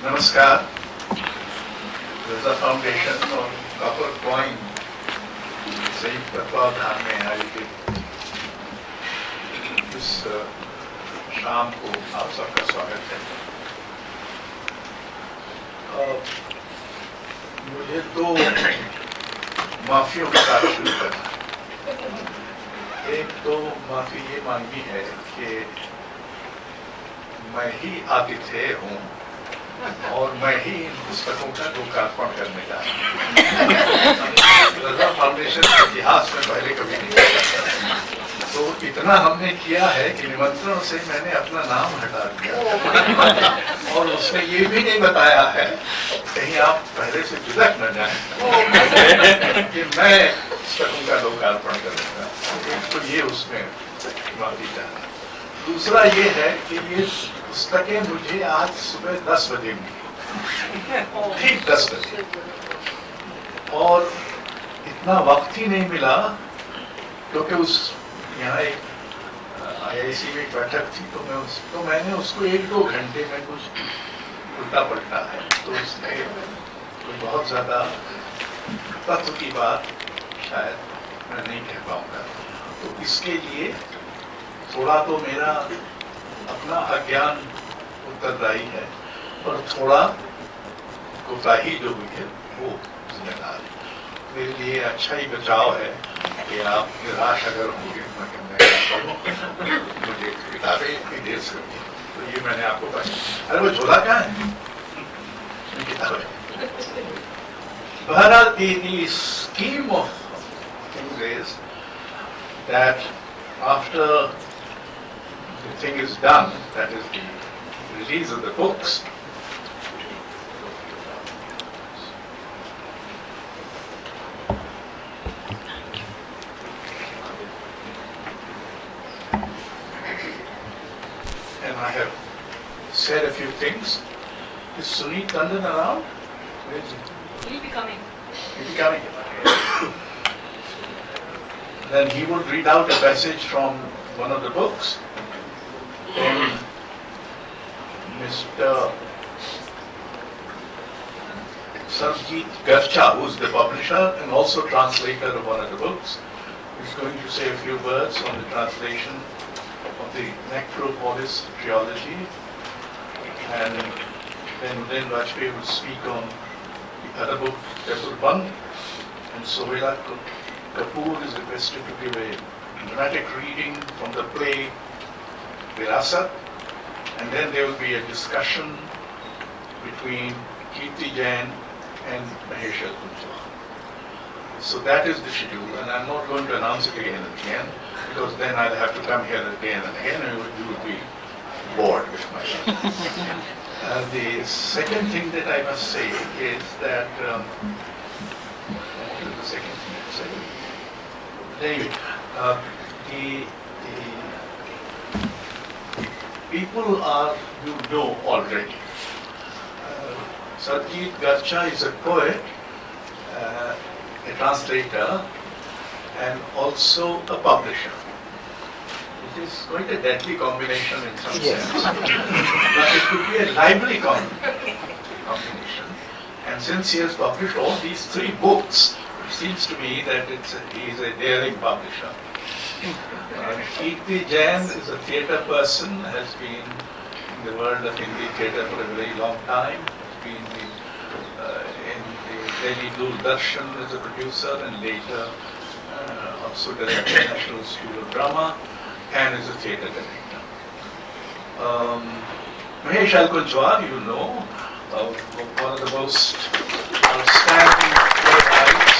नमस्कार। रजा फाउंडेशन और copper coin संयुक्त तत्वावधान में आयोजित इस शाम को आप सबका स्वागत है। मुझे दो माफियों के साथ शुरू करना है। एक तो माफी ये मांगी है कि मैं ही आतिथ्य हूँ और मैं ही इन पुस्तकों का लोकार्पण करने जा रहा हूँ। रजा फाउंडेशन के इतिहास में पहले कभी नहीं किया। तो इतना हमने किया है कि निमंत्रण से मैंने अपना नाम हटा दिया और उसने ये भी नहीं बताया है, कहीं आप पहले से झुलक न जाए कि मैं पुस्तकों का लोकार्पण करूंगा। तो ये उसमें माफी चाहना। दूसरा ये है कि ये पुस्तकें मुझे आज सुबह 10 बजे मिली, ठीक 10 बजे, और इतना वक्त ही नहीं मिला क्योंकि यहाँ एक IIC में एक बैठक थी तो मैंने उसको 1-2 घंटे में कुछ उल्टा पलटा है, तो उसमें कोई बहुत ज्यादा तत्व की बात शायद मैं नहीं कह पाऊंगा। तो इसके लिए थोड़ा तो मेरा अपना अज्ञान उत्तरदायी है और थोड़ा कोताही जो हुई है वो जिम्मेदार है। मेरे लिए अच्छा ही बचाव है कि आप निराश अगर होंगे मुझे किताबें इतनी देर से होगी, तो ये मैंने आपको कहा। अरे वो झोला कहाँ है? किताबें। बहरहाल the scheme of things is that after the thing is done, that is the release of the books, and I have said a few things. Is Sunit Tandon around? Where is he? He'll be coming. He'll be coming. Then he would read out a passage from one of the books. Then Mr. Sarjeet Garcha, who is the publisher and also translator of one of the books, is going to say a few words on the translation of the Necropolis trilogy. And then Udayan Vajpayee will speak on the other book, Devil Band, and Sohila Kapoor is requested to give a dramatic reading from the play Virasat, and then there will be a discussion between Kirti Jain and Mahesh Kunjwal. So that is the schedule, and I'm not going to announce it again and again, because then I'll have to come here again and again, and you will be bored with my life. The second thing that I must say is that what is the second thing to say? Anyway, the people are, you know already. Sarjeet Garcha is a poet, a translator, and also a publisher. It is quite a deadly combination in some sense, but it could be a lively combination. And since he has published all these 3 books, it seems to me that he is a daring publisher. Kirti Jain is a theatre person, has been in the world of Hindi theatre for a very long time, has been in the Delhi Doordarshan as a producer and later also directed the National School of Drama and is a theatre director. Mahesh Kunjwal, you know, one of the most outstanding playwrights.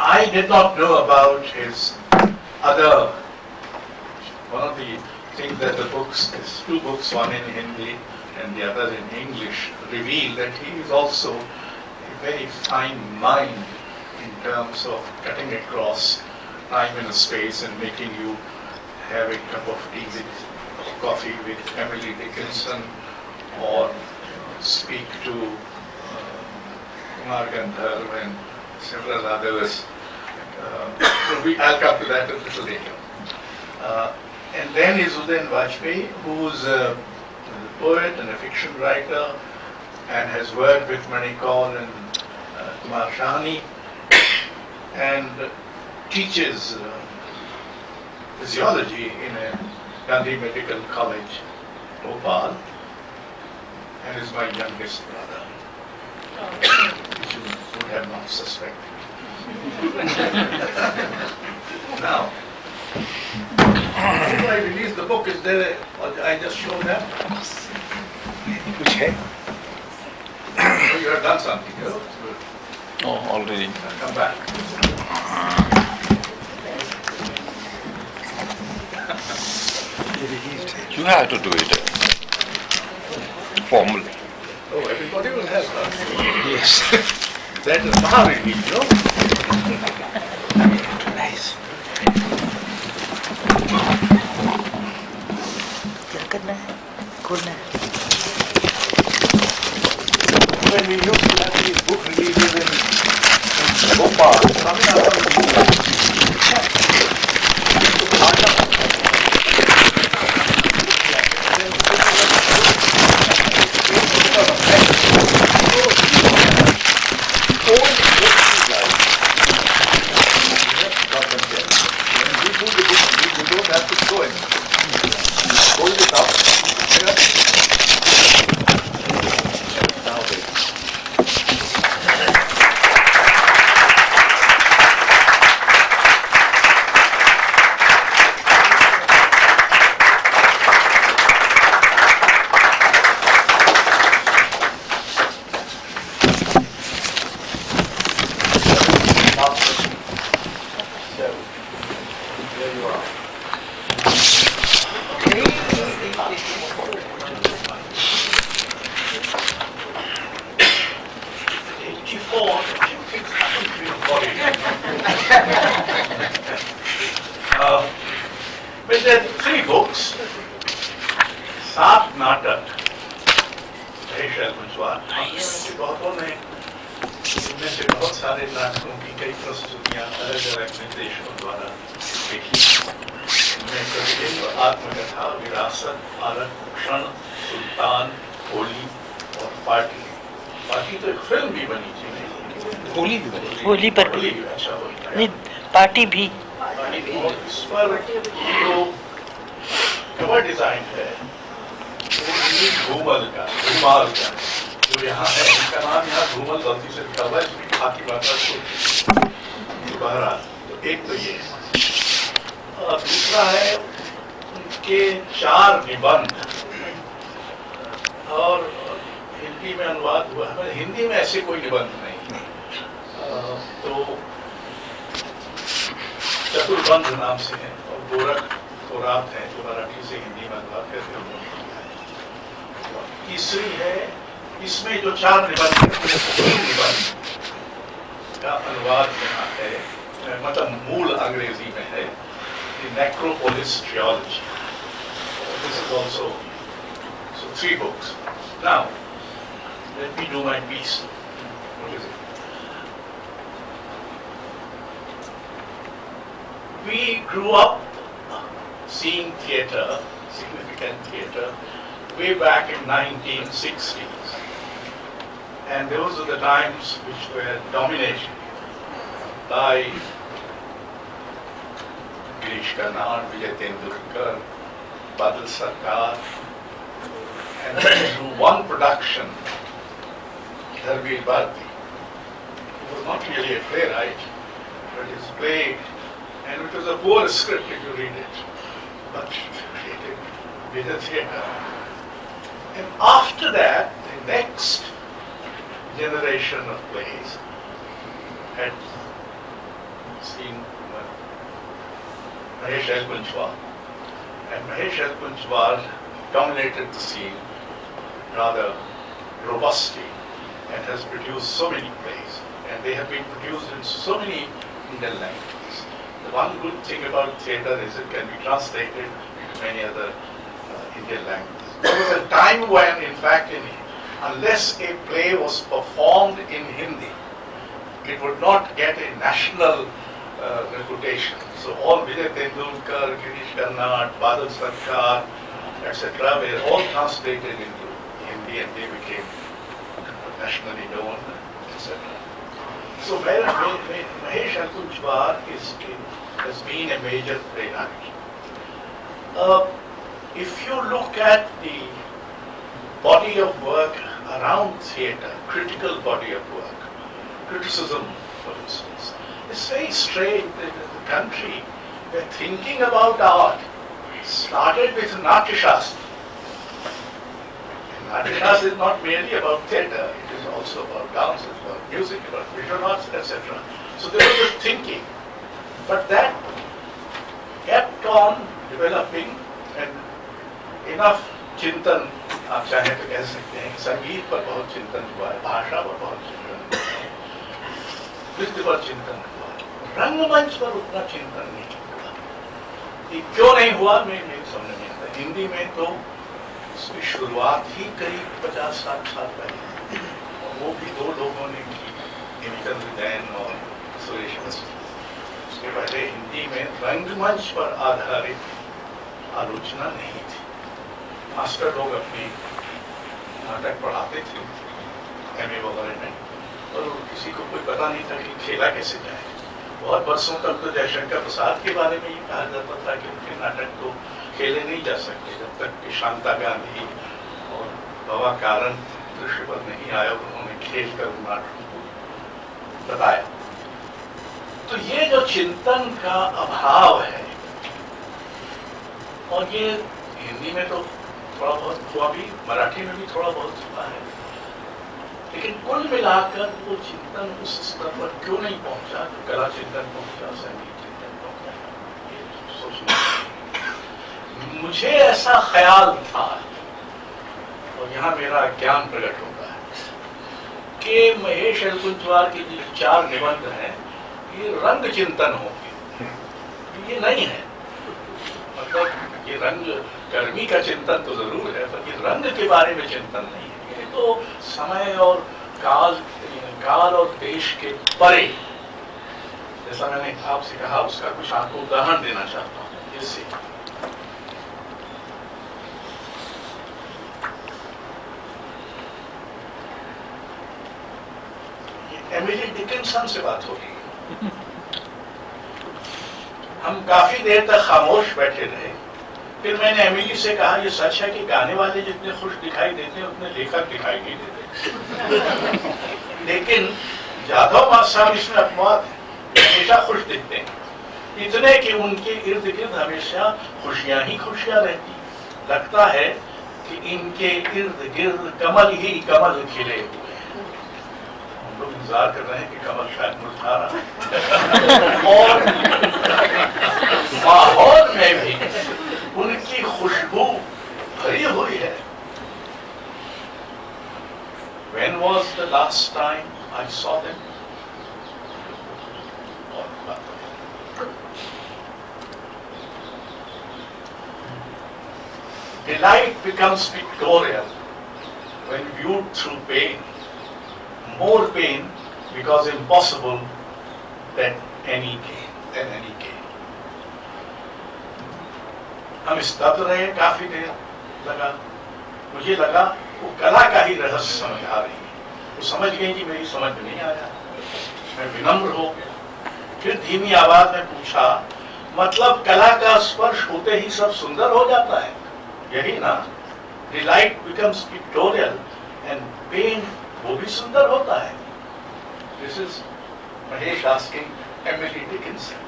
I did not know about his other, one of the things that the books, his 2 books, one in Hindi and the other in English, reveal that he is also a very fine mind in terms of cutting across time and space and making you have a cup of tea with coffee with Emily Dickinson or speak to Kumar Gandharv and several others. I'll come to that a little later. And then is Udayan Vajpayee, whose is a poet and a fiction writer, and has worked with Mani Kaul and Kumar Shani, and teaches physiology in a Gandhi Medical College, Bhopal, and is my youngest brother, which you would have not suspected. Now, before I release the book, is there I just show them? Which है? Oh, you have done something, you know? Good. Oh, already. Now come back. You have to do it. Formal. Oh, everybody will have that. Yes. That is Maharani, you know? Nice. क्या करना है खोलना है When we used to have these book releases in Bhopal, But there are 3 books, 7 नाटक, शैल कुंजवाल, बहुतों ने इनमें से बहुत सारे नाटकों की कई प्रस्तुतियां अलग अलग निर्देशकों द्वारा देखी। इनमें प्रतिबिंब, आत्मकथा, विरासत, आरक्षण, सुल्तान, होली और पार्टी। पार्टी तो एक फिल्म भी बनी थी, नहीं? होली भी बनी। होली पर भी होली, अच्छा होली। नहीं पार्टी भी इस पर जो कवर डिजाइन है वो घूमल का, जो यहाँ है, इसका नाम यहाँ घूमल गलती से लिखा हुआ है, इसमें खाकी मात्रा को दोबारा। तो एक तो ये है और दूसरा है उनके 4 निबंध और हिंदी में अनुवाद हुआ है। हिंदी में ऐसे कोई निबंध नहीं, तो चतुर्बंध नाम से है और गोरख गोरात है जो मराठी से हिंदी में अनुवाद करते हैं। तीसरी है, इसमें जो 4 निबंध है, 3 निबंध का अनुवाद यहाँ है, मतलब मूल अंग्रेजी में है, necropolis geology. This is also, so 3 books. Now, let me do my piece. What is it? We grew up seeing theatre, significant theatre, way back in 1960s. And those are the times which were dominated by Girish Karnad, Vijay Tendulkar, Badal Sarkar, and through one production, Dharveer Bharti. He was not really a playwright, but his play, and it was a poor script if you read it, but created with a theatre. And after that, the next generation of plays had seen Mahesh L. Kunchwal. And Mahesh L. Kunchwal dominated the scene rather robustly and has produced so many plays. And they have been produced in so many Indian languages. The one good thing about theatre is it can be translated into many other Indian languages. There was a time when, in fact, unless a play was performed in Hindi, it would not get a national reputation. So all Vijay Tendulkar, Girish Karnad, Badal Sarkar, etc. were all translated into Hindi and they became nationally known, etc. So Mahesh Alkunchwar has been a major player. If you look at the body of work around theatre, critical body of work, criticism, for instance, it's very strange that the country, the thinking about art started with Natya Shastra. Natya Shastra is not merely about theatre, it is also about dance, it's about music, about visual arts, etc. So there was a thinking, but that kept on developing and enough चिंतन आप चाहें तो कह सकते हैं संगीत पर बहुत चिंतन हुआ है, भाषा पर बहुत चिंतन हुआ है, नृत्य पर चिंतन हुआ है, रंगमंच पर उतना चिंतन नहीं हुआ। ये क्यों नहीं हुआ मेरी समझ नहीं आता। हिंदी में तो इसकी शुरुआत ही करीब 50-60 साल पहले, और वो भी दो लोगों ने की, हेमचंद्र जैन और सुरेश मिश्र। उसके पहले हिंदी में रंगमंच पर आधारित आलोचना नहीं थी। मास्टर लोग अपनी नाटक पढ़ाते थे एमए वगैरह में, और किसी को कोई पता नहीं था कि खेला कैसे जाए। बहुत वर्षों तक तो जयशंकर प्रसाद के बारे में ये कहा जाता था कि उनके नाटक तो खेले नहीं जा सकते जब तक कि शांता गांधी और बाबा कारण दृश्य पर नहीं आया, उन्होंने खेल कर नाटक को बताया। तो ये जो चिंतन का अभाव है, और ये हिंदी में तो थोड़ा बहुत हुआ भी, मराठी में भी थोड़ा बहुत हुआ है, लेकिन कुल मिलाकर वो चिंतन उस स्तर पर क्यों नहीं पहुंचा जो कला चिंतन पहुंचा, संगीत चिंतन पहुंचा, ये सोचना। मुझे ऐसा ख्याल था, और यहाँ मेरा ज्ञान प्रकट होता है, कि महेश अलकुंचवार के जो 4 निबंध हैं ये रंग चिंतन होंगे। ये नहीं है, मतलब ये रंग गर्मी का चिंतन तो जरूर है, पर ये रंग के बारे में चिंतन नहीं है। ये तो समय और काल और देश के परे, जैसा मैंने आपसे कहा, उसका कुछ आपको उदाहरण देना चाहता हूँ। इससे एमिली डिकिंसन से बात हो रही है। हम काफी देर तक खामोश बैठे रहे, फिर मैंने एमिली से कहा, ये सच है कि गाने वाले जितने खुश दिखाई देते हैं उतने लेखक दिखाई नहीं देते। लेकिन जाधव साहब इसमें अपवाद है, हमेशा खुश दिखते हैं, इतने कि उनके इर्द गिर्द हमेशा खुशियां ही खुशियां रहती। लगता है कि इनके इर्द गिर्द कमल ही कमल खिले हुए हैं। हम लोग इंतजार कर रहे हैं कि कमल शायद मुरझा रहा और माहौल में भी उनकी खुशबू भरी हुई है। When was the last time I saw them? Delight becomes pictorial when viewed through pain. More pain because impossible than any gain. हम स्तब्ध रहे काफी देर लगा, मुझे लगा वो कला का ही रहस्य समझ आ रही है। वो समझ गई कि मेरी समझ में नहीं आया, मैं विनम्र हो गया। फिर धीमी आवाज में पूछा, मतलब कला का स्पर्श होते ही सब सुंदर हो जाता है, यही ना? Delight becomes pictorial and pain वो भी सुंदर होता है। This is Mahesh asking Emily Dickinson.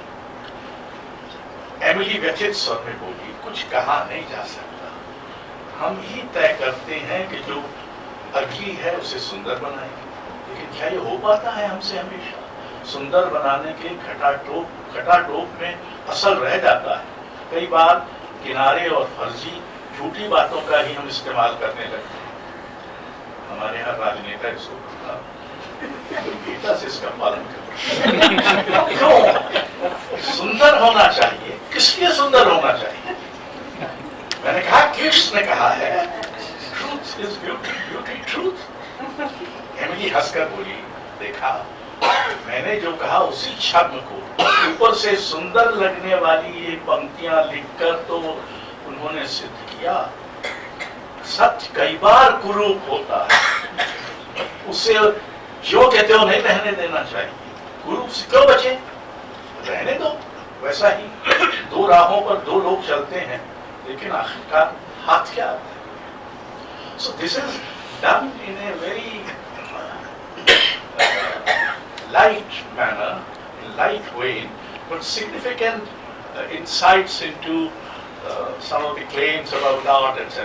Emily व्यथित स्वर में बोली, कुछ कहा नहीं जा सकता, हम ही तय करते हैं कि जो अगली है उसे सुंदर बनाएंगे। लेकिन क्या ये हो पाता है हमसे? हमेशा सुंदर बनाने के खटाटोप में असल रह जाता है। कई बार किनारे और फर्जी झूठी बातों का ही हम इस्तेमाल करने लगते हैं। हमारे यहाँ राजनेता इसको गीता से इसका पालन करते। क्यों सुंदर होना चाहिए? किसलिए सुंदर होना चाहिए? मैंने कहा, किड्स ने कहा है, truth is beauty, beauty truth. Emily हंसकर बोली, देखा मैंने जो कहा उसी छद्म को ऊपर से सुंदर लगने वाली ये पंक्तियां लिखकर तो उन उन्होंने सिद्ध किया, सत्य कई बार कुरूप होता है, उसे जो कहते हो नहीं रहने देना चाहिए। कुरूप से क्यों बचे, रहने दो। वैसा ही दो राहों पर दो लोग चलते हैं, लेकिन आखिरकार हाथ क्या आता है। So this is done in a very light manner, light way, but significant insights into some of the claims about art, etc.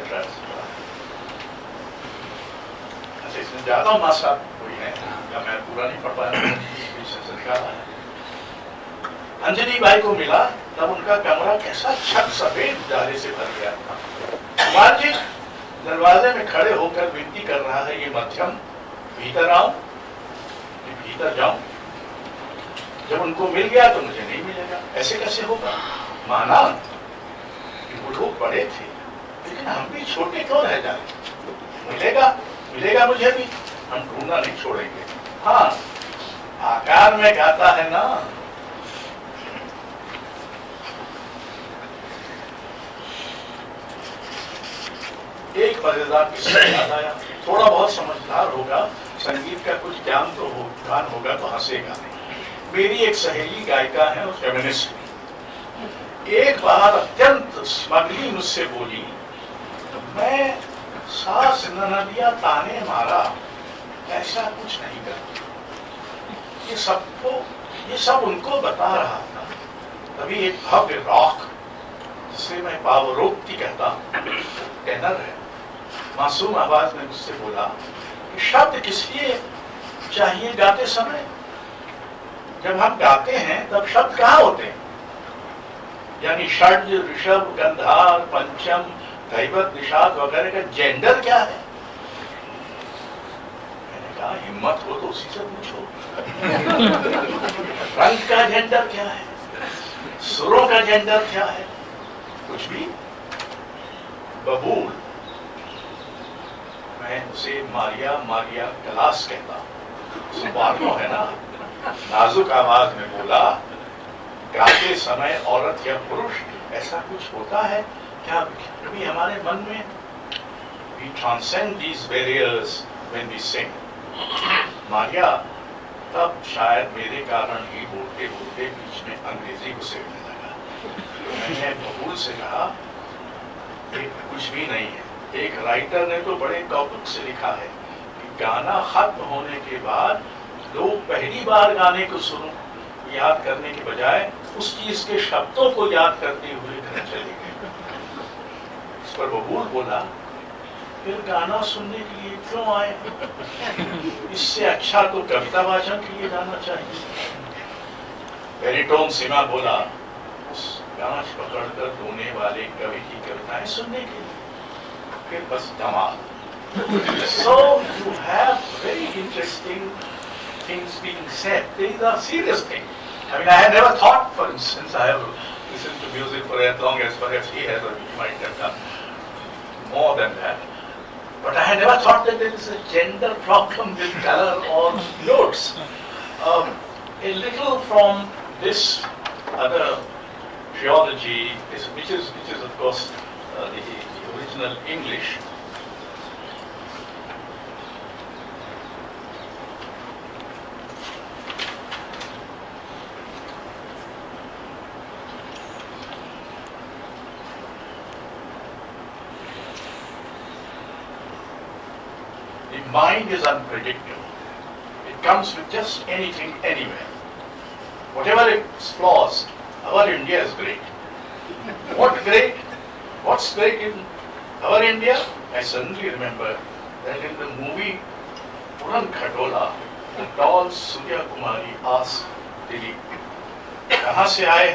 अच्छा, इसमें ज्यादा मासा कोई है या मैं पूरा नहीं पढ़ पाया, निकाला है। अंजनी बाई को मिला तब उनका कमरा कैसा छत सफेद जाले से भर गया था। कुमार जी दरवाजे में खड़े होकर विनती कर रहा है, ये मध्यम भीतर आओ, भीतर जाऊं। जब उनको मिल गया तो मुझे नहीं मिलेगा, ऐसे कैसे होगा। माना कि वो लोग बड़े थे, लेकिन हम भी छोटे क्यों रह जाए। मिलेगा मिलेगा मुझे भी, हम ढूंढना नहीं छोड़ेंगे। हाँ, आकार में गाता है ना। एक मजेदार किस्सा याद आया, थोड़ा बहुत समझदार होगा, संगीत का कुछ ज्ञान तो ज्ञान होगा तो हंसेगा नहीं। मेरी एक सहेली गायिका है और फेमिनिस्ट। एक बार अत्यंत स्मगली मुझसे बोली, मैं सास ननदिया ताने मारा, ऐसा कुछ नहीं करती। ये सब उनको बता रहा था। तभी एक भव्य रॉक, जिसे मैं पावरोक्ति कहता हूँ, टेनर है, मासूम आवाज में मुझसे बोला, शब्द किस लिए चाहिए गाते समय। जब हम गाते हैं तब शब्द कहाँ होते हैं, यानी षड्ज, ऋषभ, गंधार, पंचम, दैवत, निषाद वगैरह का जेंडर क्या है। मैंने कहा हिम्मत हो तो उसी से पूछो। रंग का जेंडर क्या है, सुरों का जेंडर क्या है, कुछ भी। बबूल, मैं उसे मारिया मारिया क्लास कहता हूँ, सुबार्नो है ना। नाजुक आवाज में बोला, गाते समय औरत या पुरुष ऐसा कुछ होता है क्या कभी हमारे मन में। We transcend these barriers when we sing. Maria तब शायद मेरे कारण ही बोलते बोलते बीच में अंग्रेजी घुसेड़ने लगा। मैंने बबूल से कहा, कुछ भी नहीं है। एक राइटर ने तो बड़े कौतुक से लिखा है कि गाना खत्म होने के बाद लोग पहली बार गाने को सुनो याद करने के बजाय उस चीज के शब्दों को याद करते हुए घर चले गए। इस पर बबूल बोला, फिर गाना सुनने के लिए क्यों आए, इससे अच्छा तो कविता वाचन के लिए जाना चाहिए। बैरिटोन सीमा बोला, उस गांच पकड़कर रोने वाले कवि की कविताएं सुनने के लिए। फिर बस धमाल। So you have very interesting things being said. These are serious things. I mean, I had never thought, for instance, I have listened to music for as long as perhaps he has, or he might have done more than that. But I had never thought that there is a gender problem with color or notes. A little from this other theology, which is of course the original English. The mind is unpredictable. It comes with just anything, anywhere. Whatever its flaws, our India is great. What great? What's great in our India? I suddenly remember that in the movie Puran Khatola, the tall Surya Kumari asked Dilip, "Kahan se aaye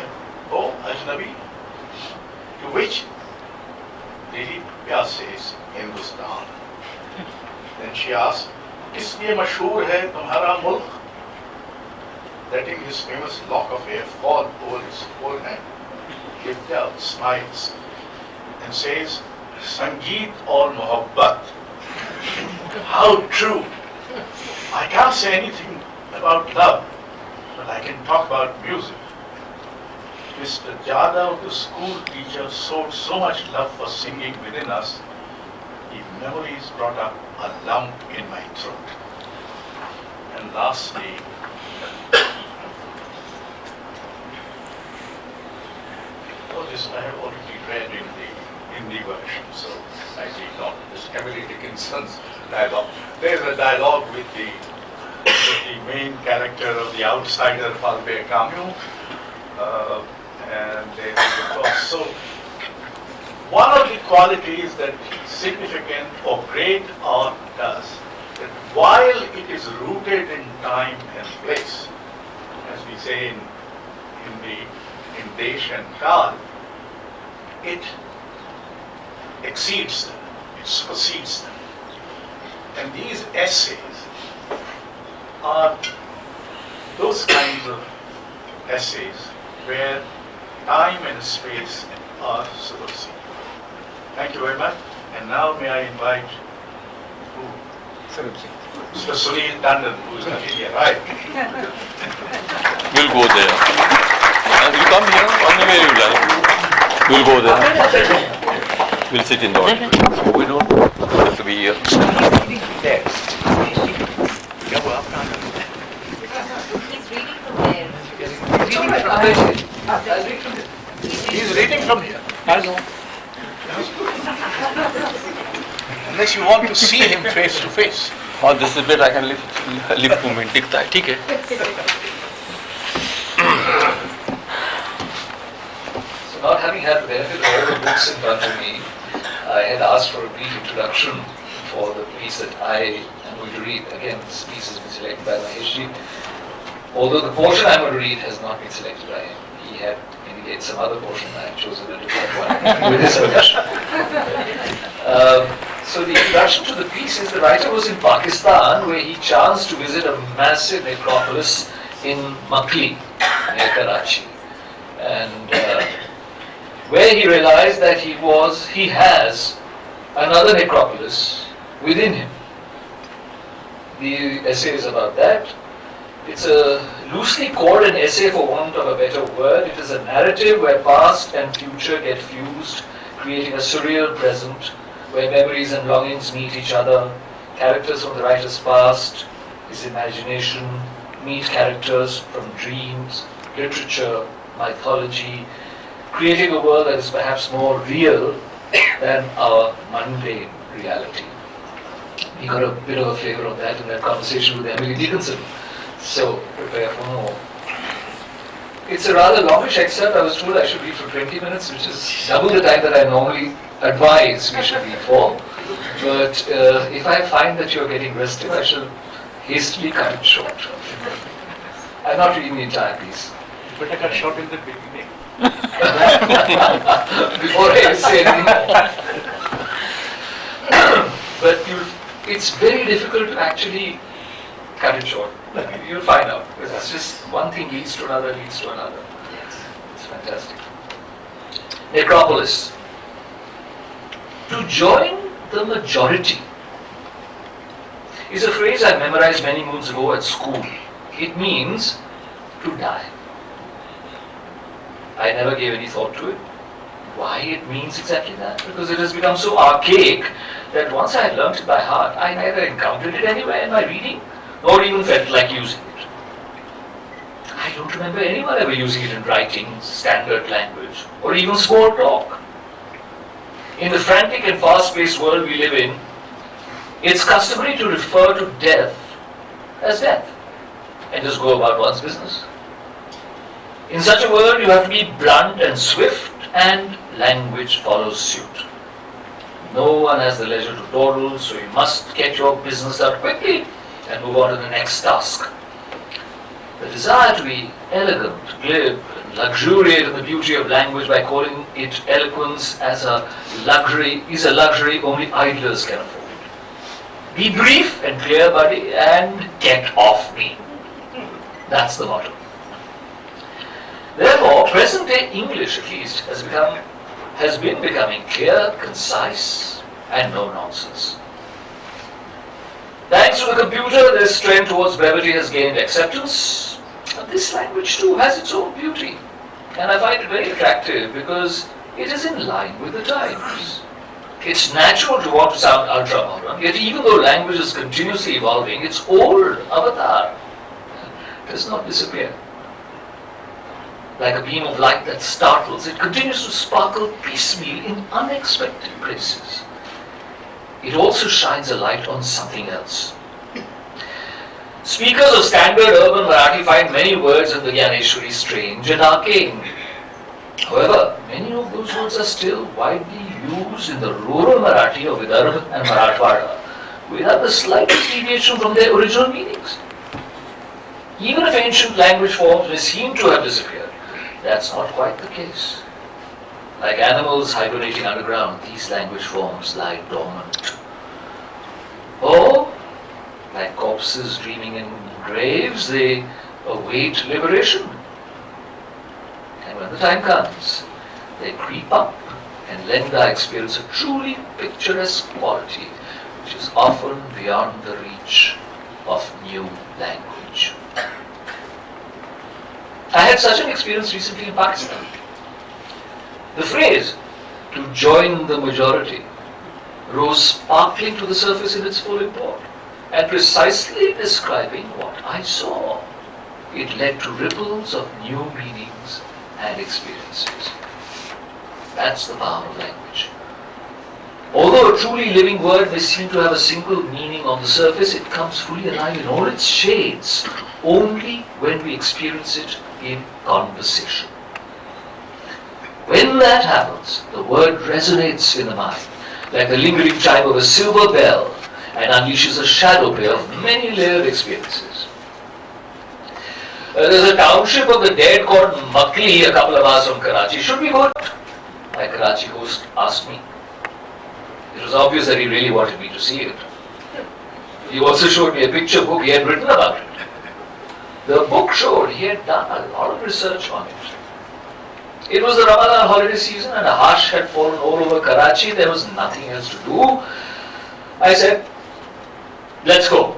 ho, Ajnabi?" To which Dilip says, "Hindustan." Then she asked, "किस लिए मशहूर है तुम्हारा मुल्क?" Letting his famous lock of hair fall over his forehead, Vidya smiles and says, "Sangeet aur mohabbat." How true! I can't say anything about love, but I can talk about music. Mr. Jadhav, the school teacher, showed so much love for singing within us, the memories brought up a lump in my throat. And lastly, all this I have already read in the Hindi version, so I need not. This Emily Dickinson's dialogue. There is a dialogue with the main character of The Outsider, Albert Camus, and there is also one of the qualities that significant or great art does, that while it is rooted in time and place, as we say in Desh and Kal, it exceeds them, it supersedes them. And these essays are those kinds of essays where time and space are superseded. Thank you very much. And now may I invite Mr. Sunil Tandon, who is not here, right? We'll go there. You come here, anywhere you like. We'll go there. We'll sit in the auditorium. We don't have to be here. There. He's reading from here. I know. Unless you want to see him face to face. Oh, this is bit I can live to me. दिखता है, ठीक है? So not having had the benefit of all the books in front of me, I had asked for a brief introduction for the piece that I am going to read. Again, this piece has been selected by Maheshji. Although the portion I'm going to read has not been selected by him. He had indicated some other portion, I have chosen a different one with his permission. So the introduction to the piece is the writer was in Pakistan, where he chanced to visit a massive necropolis in Makli, near Karachi. And where he realized that he has another necropolis within him. The essay is about that. It's a loosely called an essay, for want of a better word. It is a narrative where past and future get fused, creating a surreal present where memories and longings meet each other. Characters from the writer's past, his imagination, meet characters from dreams, literature, mythology, creating a world that is perhaps more real than our mundane reality. We got a bit of a flavor of that in that conversation with Emily Dickinson. So prepare for more. It's a rather longish excerpt. I was told I should read for 20 minutes, which is double the time that I normally advise we should read for. But if I find that you're getting restive, I shall hastily cut it short. I'm not reading the entire piece. You better cut short in the beginning. Before I say anything more. But it's very difficult to actually cut it short. You'll find out. Because it's just one thing leads to another, leads to another. It's fantastic. Necropolis. To join the majority is a phrase I memorized many moons ago at school. It means to die. I never gave any thought to it. Why it means exactly that? Because it has become so archaic that once I had learnt it by heart, I neither encountered it anywhere in my reading, nor even felt like using it. I don't remember anyone ever using it in writing, standard language, or even small talk. In the frantic and fast-paced world we live in, it's customary to refer to death as death, and just go about one's business. In such a world, you have to be blunt and swift, and language follows suit. No one has the leisure to dawdle, so you must get your business out quickly and move on to the next task. The desire to be elegant, glib, and luxuriate in the beauty of language by calling it eloquence as a luxury is a luxury only idlers can afford. Be brief and clear, buddy, and get off me. That's the motto. Therefore, present-day English, at least, has been becoming clear, concise, and no nonsense. Thanks to the computer, this trend towards brevity has gained acceptance. And this language too has its own beauty. And I find it very attractive because it is in line with the times. It's natural to want to sound ultra-modern, yet even though language is continuously evolving, its old avatar does not disappear. Like a beam of light that startles, it continues to sparkle piecemeal in unexpected places. It also shines a light on something else. Speakers of standard urban Marathi find many words in the Gyaneshwari strange and arcane. However, many of those words are still widely used in the rural Marathi of Vidarbha and Marathwada without the slightest deviation from their original meanings. Even if ancient language forms may seem to have disappeared, that's not quite the case. Like animals hibernating underground, these language forms lie dormant. Or, like corpses dreaming in graves, they await liberation. And when the time comes, they creep up and lend our experience a truly picturesque quality, which is often beyond the reach of new language. I had such an experience recently in Pakistan. The phrase, to join the majority, rose sparkling to the surface in its full import, and precisely describing what I saw. It led to ripples of new meanings and experiences. That's the power of language. Although a truly living word may seem to have a single meaning on the surface, it comes fully alive in all its shades only when we experience it in conversation. When that happens, the word resonates in the mind like the lingering chime of a silver bell and unleashes a shadow play of many layered experiences. There's a township of the dead called Makli a couple of hours from Karachi. Should we go? My Karachi host asked me. It was obvious that he really wanted me to see it. He also showed me a picture book he had written about it. The book showed he had done a lot of research on it. It was the Ramadan holiday season and a hush had fallen all over Karachi. There was nothing else to do. I said, let's go.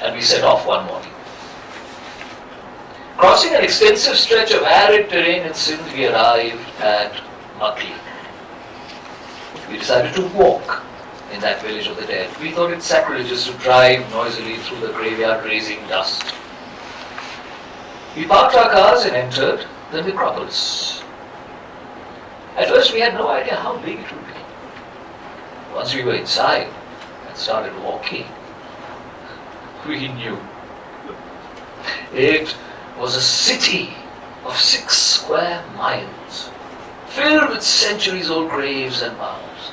And we set off one morning. Crossing an extensive stretch of arid terrain in Sindh, we arrived at Makli. We decided to walk in that village of the dead. We thought it sacrilegious to drive noisily through the graveyard raising dust. We parked our cars and entered the necropolis. At first we had no idea how big it would be. Once we were inside and started walking, we knew. It was a city of 6 square miles, filled with centuries-old graves and mounds.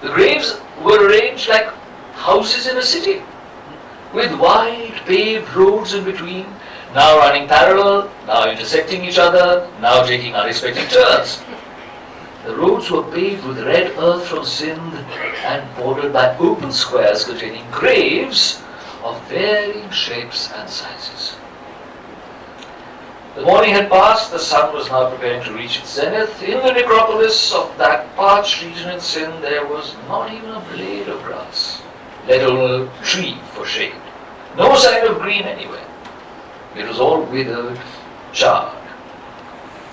The graves were arranged like houses in a city, with wide paved roads in between, now running parallel, now intersecting each other, now taking unexpected turns. The roads were paved with red earth from Sindh and bordered by open squares containing graves of varying shapes and sizes. The morning had passed, the sun was now preparing to reach its zenith. In the necropolis of that parched region in Sindh, there was not even a blade of grass, let alone a tree for shade. No sign of green anywhere. It was all withered, charred.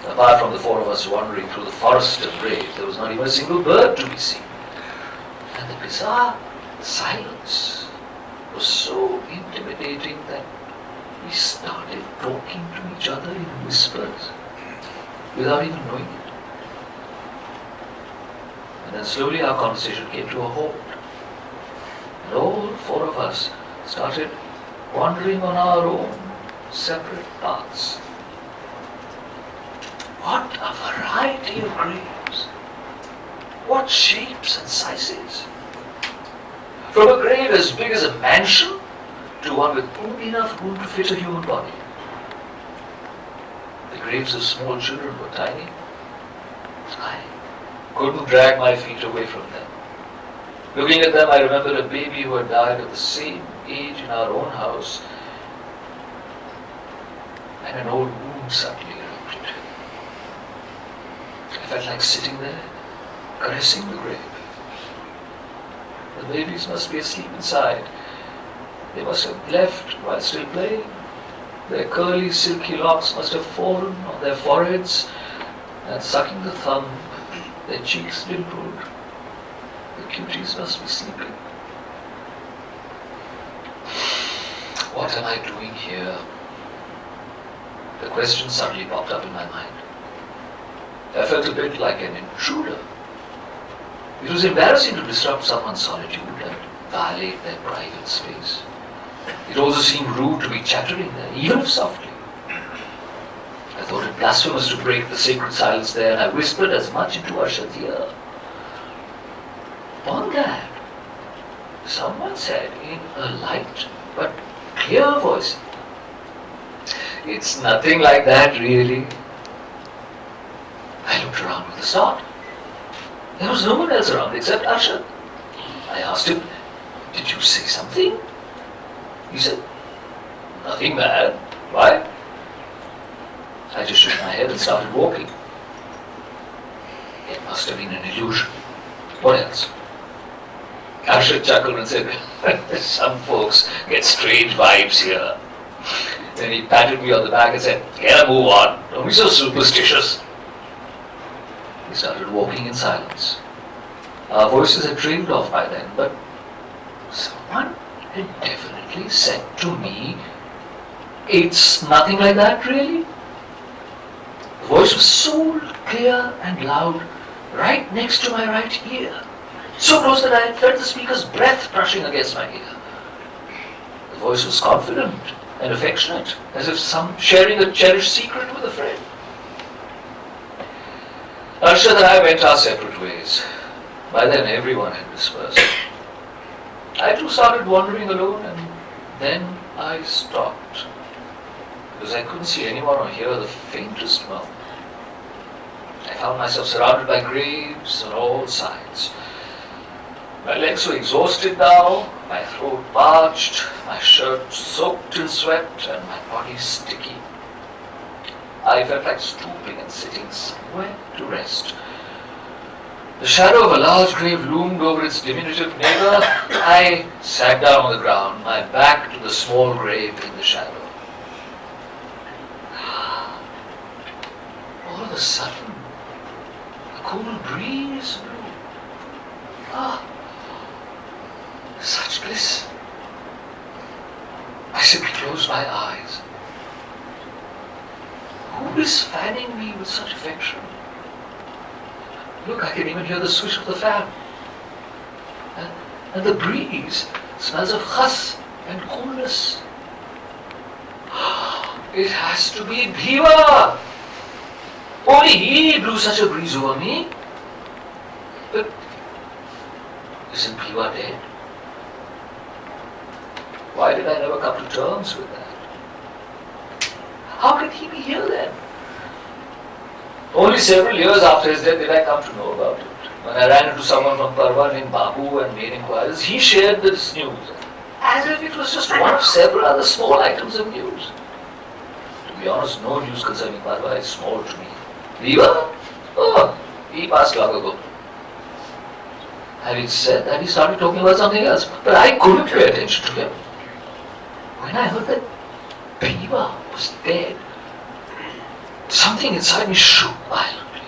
Apart from the 4 of us wandering through the forest of graves, there was not even a single bird to be seen. And the bizarre silence was so intimidating that we started talking to each other in whispers without even knowing it. And then slowly our conversation came to a halt. And all 4 of us started wandering on our own separate paths. What a variety of graves! What shapes and sizes! From a grave as big as a mansion to one with only enough room to fit a human body. The graves of small children were tiny. I couldn't drag my feet away from them. Looking at them, I remembered a baby who had died at the same age in our own house, and an old wound suddenly erupted. I felt like sitting there, caressing the grave. The babies must be asleep inside. They must have left while still playing. Their curly, silky locks must have fallen on their foreheads, and sucking the thumb, their cheeks dimpled. The cuties must be sleeping. What am I doing here? The question suddenly popped up in my mind. I felt a bit like an intruder. It was embarrassing to disrupt someone's solitude and violate their private space. It also seemed rude to be chattering there, even if softly. I thought it blasphemous to break the sacred silence there, and I whispered as much into Arshad's ear. "On that," someone said in a light but clear voice. "It's nothing like that, really." I looked around with a start. There was no one else around except Arshad. I asked him, "Did you say something?" He said, "Nothing bad. Why?" I just shook my head and started walking. It must have been an illusion. What else? Arshad chuckled and said, "Some folks get strange vibes here." Then he patted me on the back and said, "Get a move on. Don't be so superstitious." We started walking in silence. Our voices had trailed off by then, but someone had definitely said to me, "It's nothing like that, really?" The voice was so clear and loud, right next to my right ear, so close that I had felt the speaker's breath brushing against my ear. The voice was confident and affectionate, as if sharing a cherished secret with a friend. Arshad and I went our separate ways. By then everyone had dispersed. I too started wandering alone, and then I stopped, because I couldn't see anyone or hear the faintest murmur. I found myself surrounded by graves on all sides. My legs were exhausted now, my throat parched, my shirt soaked in sweat, and my body sticky. I felt like stooping and sitting somewhere to rest. The shadow of a large grave loomed over its diminutive neighbor. I sat down on the ground, my back to the small grave in the shadow. All of a sudden, a cool breeze blew. Such bliss. I simply closed my eyes. Who is fanning me with such affection? Look, I can even hear the swish of the fan. And the breeze smells of khas and coolness. It has to be Bhiva. Only he blew such a breeze over me. But isn't Bhiva dead? Why did I never come to terms with that? How can he be here then? Only several years after his death did I come to know about it. When I ran into someone from Parva named Babu and made inquiries, he shared this news, as if it was just one of several other small items of news. To be honest, no news concerning Parva is small to me. Viva? Oh, he passed long ago. Having said that, he started talking about something else, but I couldn't pay attention to him. When I heard that Bhiva was dead, something inside me shook violently.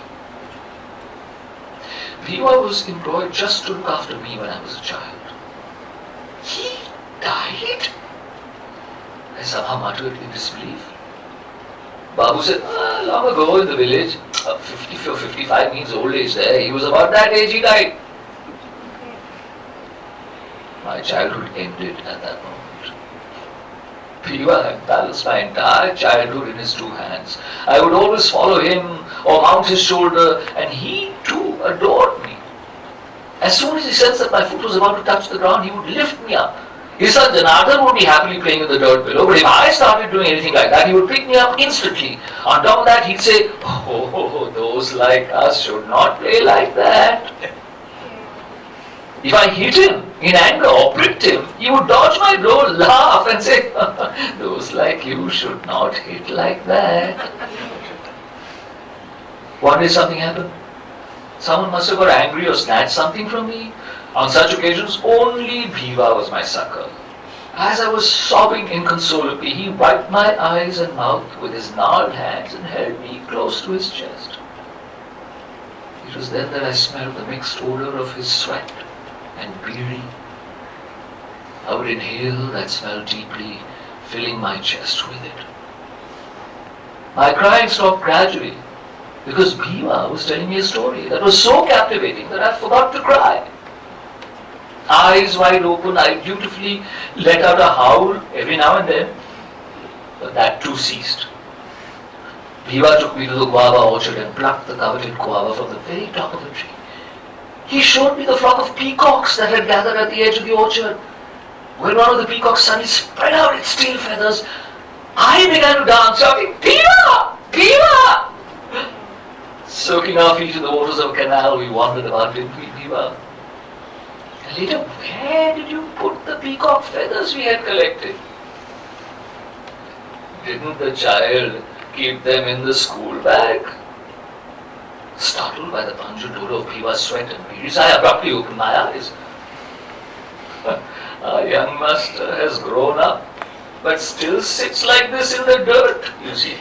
Bhiva was employed just to look after me when I was a child. He died? I somehow muttered in disbelief. Babu said, long ago in the village, 54, 55 means old age there. He was about that age, he died. My childhood ended at that moment. Bhiva had balanced my entire childhood in his two hands. I would always follow him or mount his shoulder, and he too adored me. As soon as he sensed that my foot was about to touch the ground, he would lift me up. His son Janardhan would be happily playing in the dirt below, but if I started doing anything like that, he would pick me up instantly. On top of that, he'd say, "Oh, those like us should not play like that." If I hit him in anger or pricked him, he would dodge my blow, laugh and say, "Those like you should not hit like that." One day something happened. Someone must have got angry or snatched something from me. On such occasions, only Bhiva was my succor. As I was sobbing inconsolably, he wiped my eyes and mouth with his gnarled hands and held me close to his chest. It was then that I smelled the mixed odor of his sweat and beery. I would inhale that smell deeply, filling my chest with it. My crying stopped gradually because Bhiva was telling me a story that was so captivating that I forgot to cry. Eyes wide open, I dutifully let out a howl every now and then, but that too ceased. Bhiva took me to the guava orchard and plucked the coveted guava from the very top of the tree. He showed me the flock of peacocks that had gathered at the edge of the orchard. When one of the peacocks suddenly spread out its tail feathers, I began to dance, shouting, "Bhiva! Bhiva!" Soaking our feet in the waters of a canal, we wandered about, didn't we, Bhiva? And later, where did you put the peacock feathers we had collected? Didn't the child keep them in the school bag? Startled by the pungent odor of Bhiva's sweat and beads, I abruptly opened my eyes. Our young master has grown up, but still sits like this in the dirt, you see,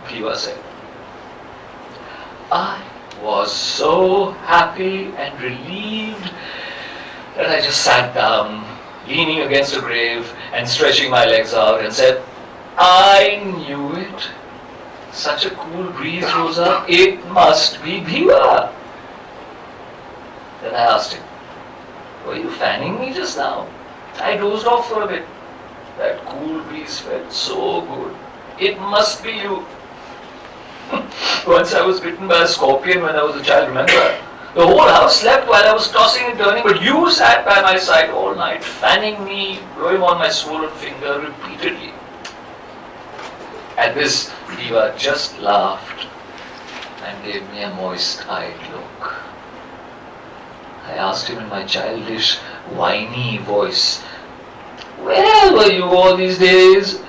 Bhiva said. I was so happy and relieved that I just sat down, leaning against a grave and stretching my legs out and said, I knew it. Such a cool breeze rose up. It must be Bhiva. Then I asked him, were you fanning me just now? I dozed off for a bit. That cool breeze felt so good. It must be you. Once I was bitten by a scorpion when I was a child, remember? The whole house slept while I was tossing and turning, but you sat by my side all night, fanning me, blowing on my swollen finger repeatedly. At this, Bhiva just laughed and gave me a moist-eyed look. I asked him in my childish, whiny voice, where were you all these days?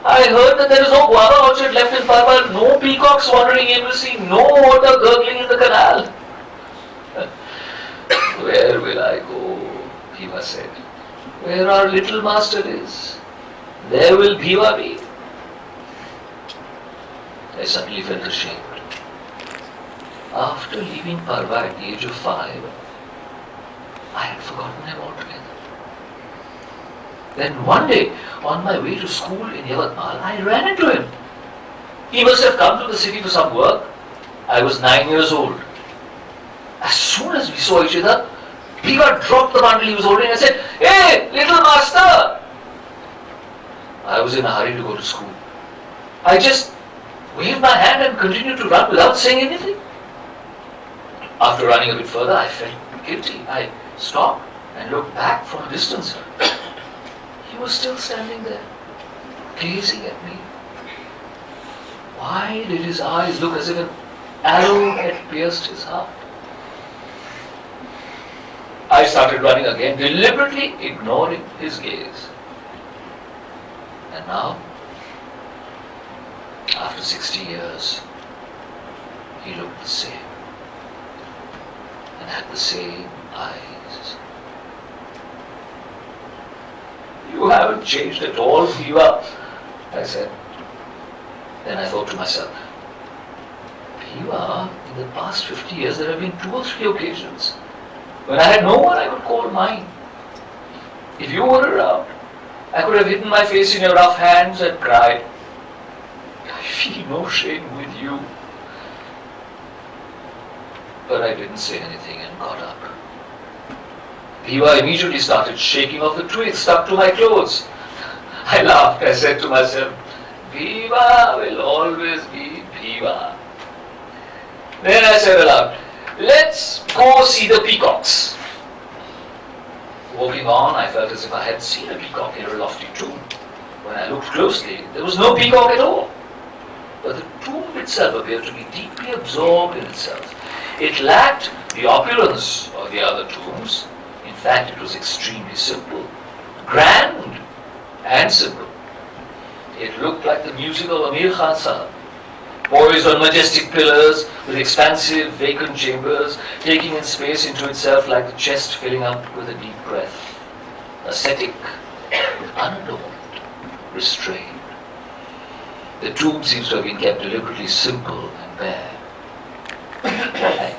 I heard that there is no guava orchard left in Parbar, no peacocks wandering aimlessly, no water gurgling in the canal. Where will I go? Bhiva said. Where our little master is, there will Bhiva be. I suddenly felt ashamed. After leaving Parva at the age of 5, I had forgotten him altogether. Then one day, on my way to school in Yavatmal, I ran into him. He must have come to the city for some work. I was 9 years old. As soon as we saw each other, Bhiva dropped the bundle he was holding and said, Hey, little master! I was in a hurry to go to school. I just waved my hand and continued to run without saying anything. After running a bit further, I felt guilty. I stopped and looked back from a distance. He was still standing there, gazing at me. Why did his eyes look as if an arrow had pierced his heart? I started running again, deliberately ignoring his gaze. And now, after 60 years, he looked the same and had the same eyes. You haven't changed at all, Bhiva, I said. Then I thought to myself, Bhiva, in the past 50 years there have been 2 or 3 occasions when I had no one I could call mine. If you were around, I could have hidden my face in your rough hands and cried. I feel no shame with you. But I didn't say anything and got up. Bhiva immediately started shaking off the twigs stuck to my clothes. I laughed. I said to myself, Bhiva will always be Bhiva. Then I said aloud, let's go see the peacocks. Walking on, I felt as if I had seen a peacock near a lofty tomb. When I looked closely, there was no peacock at all. But the tomb itself appeared to be deeply absorbed in itself. It lacked the opulence of the other tombs. In fact, it was extremely simple, grand and simple. It looked like the music of Amir Khan Sahab, poised on majestic pillars with expansive vacant chambers, taking in space into itself like the chest filling up with a deep breath. Ascetic unadorned, restrained. The tomb seems to have been kept deliberately simple and bare. Why?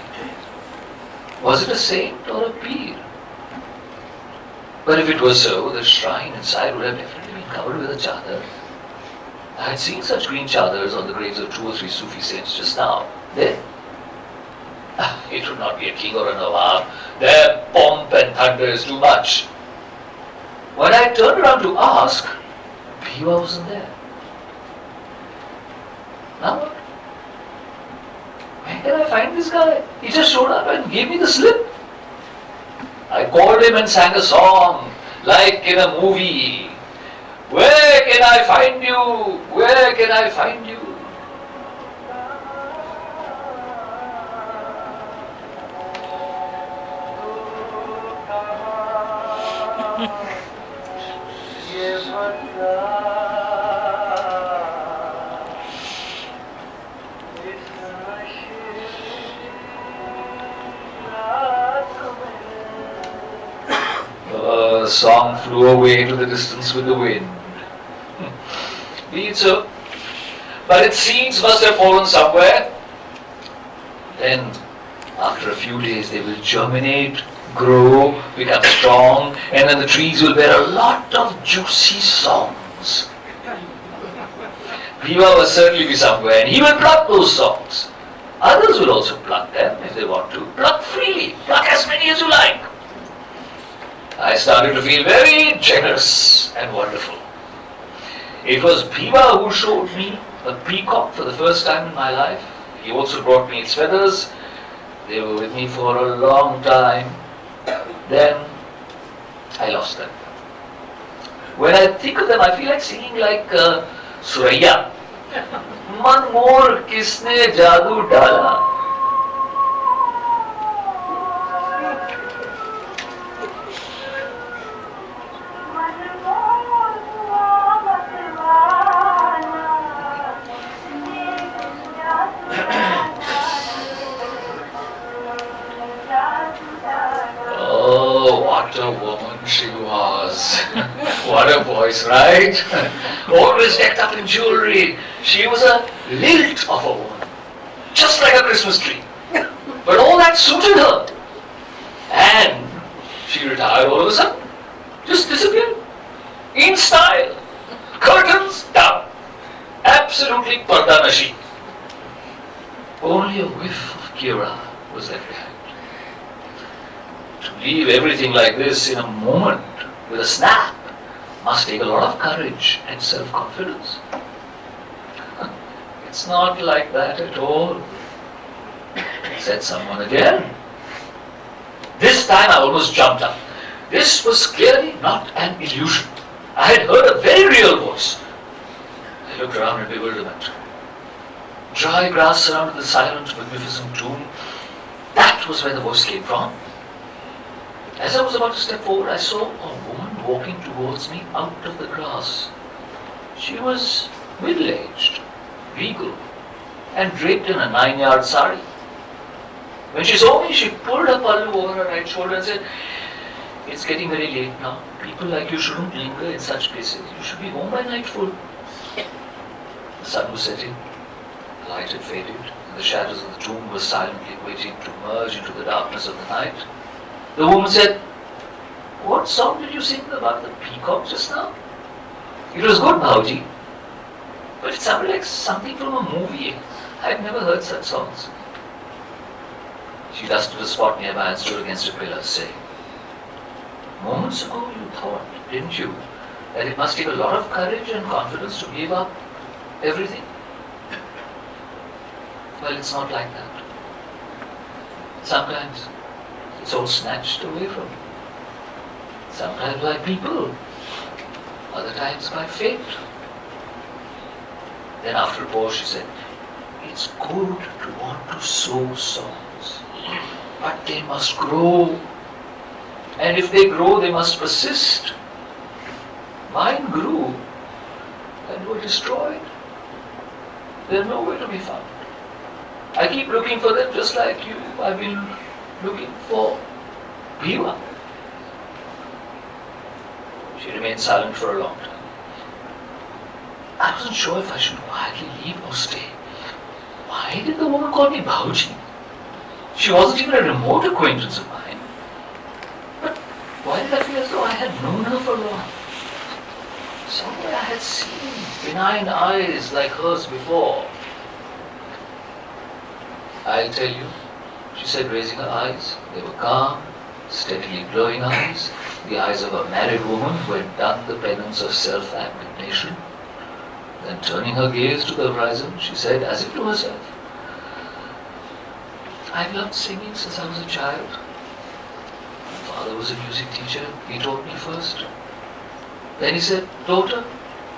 Was it a saint or a peer? But if it was so, the shrine inside would have definitely been covered with a chadar. I had seen such green chadars on the graves of 2 or 3 Sufi saints just now. There. It would not be a king or a nawab. Their pomp and thunder is too much. When I turned around to ask, Bhiva wasn't there. Now what? Where can I find this guy? He just showed up and gave me the slip. I called him and sang a song, like in a movie. Where can I find you? Where can I find you? The song flew away into the distance with the wind. Be it so. But its seeds must have fallen somewhere. Then, after a few days, they will germinate, grow, become strong, and then the trees will bear a lot of juicy songs. Bhiva will certainly be somewhere, and he will pluck those songs. Others will also pluck them if they want to. Pluck freely. Pluck as many as you like. I started to feel very generous and wonderful. It was Bhiva who showed me a peacock for the first time in my life. He also brought me its feathers. They were with me for a long time. Then I lost them. When I think of them, I feel like singing like Suraya. Man mor kisne jadoo dala. What a woman she was. What a voice, right? Always decked up in jewelry. She was a lilt of a woman. Just like a Christmas tree. But all that suited her. And she retired all of a sudden. Just disappeared. In style. Curtains down. Absolutely pardanashi. Only a whiff of Kira was left behind. To leave everything like this in a moment, with a snap, must take a lot of courage and self-confidence. It's not like that at all, said someone again. This time I almost jumped up. This was clearly not an illusion. I had heard a very real voice. I looked around in bewilderment. Dry grass surrounded the silent, magnificent tomb. That was where the voice came from. As I was about to step forward, I saw a woman walking towards me out of the grass. She was middle-aged, regal, and draped in a 9-yard sari. When she saw me, she pulled her pallu over her right shoulder and said, "It's getting very late now. People like you shouldn't linger in such places. You should be home by nightfall." The sun was setting, the light had faded, and the shadows of the tomb were silently waiting to merge into the darkness of the night. The woman said, "What song did you sing about the peacock just now?" "It was good, Bhauji, but it sounded like something from a movie. I had never heard such songs." She dusted a spot nearby and stood against a pillar, saying, "Moments ago you thought, didn't you, that it must take a lot of courage and confidence to give up everything? Well, it's not like that. Sometimes it's all snatched away from you. Sometimes by people, other times by fate." Then after a pause she said, "It's good to want to sow songs, but they must grow. And if they grow, they must persist. Mine grew and were destroyed. They're nowhere to be found. I keep looking for them just like you. I've been looking for Bhiva." She remained remained silent for a long time. I wasn't sure if I should quietly leave or stay. Why did the woman call me Bhauji? She wasn't even a remote acquaintance of mine. But why did I feel as though I had known her for long? Somewhere I had seen benign eyes like hers before. I'll tell you, she said, raising her eyes. They were calm, steadily glowing eyes, the eyes of a married woman who had done the penance of self-abnegation. Then turning her gaze to the horizon, she said, as if to herself, I've loved singing since I was a child. My father was a music teacher. He taught me first. Then he said, daughter,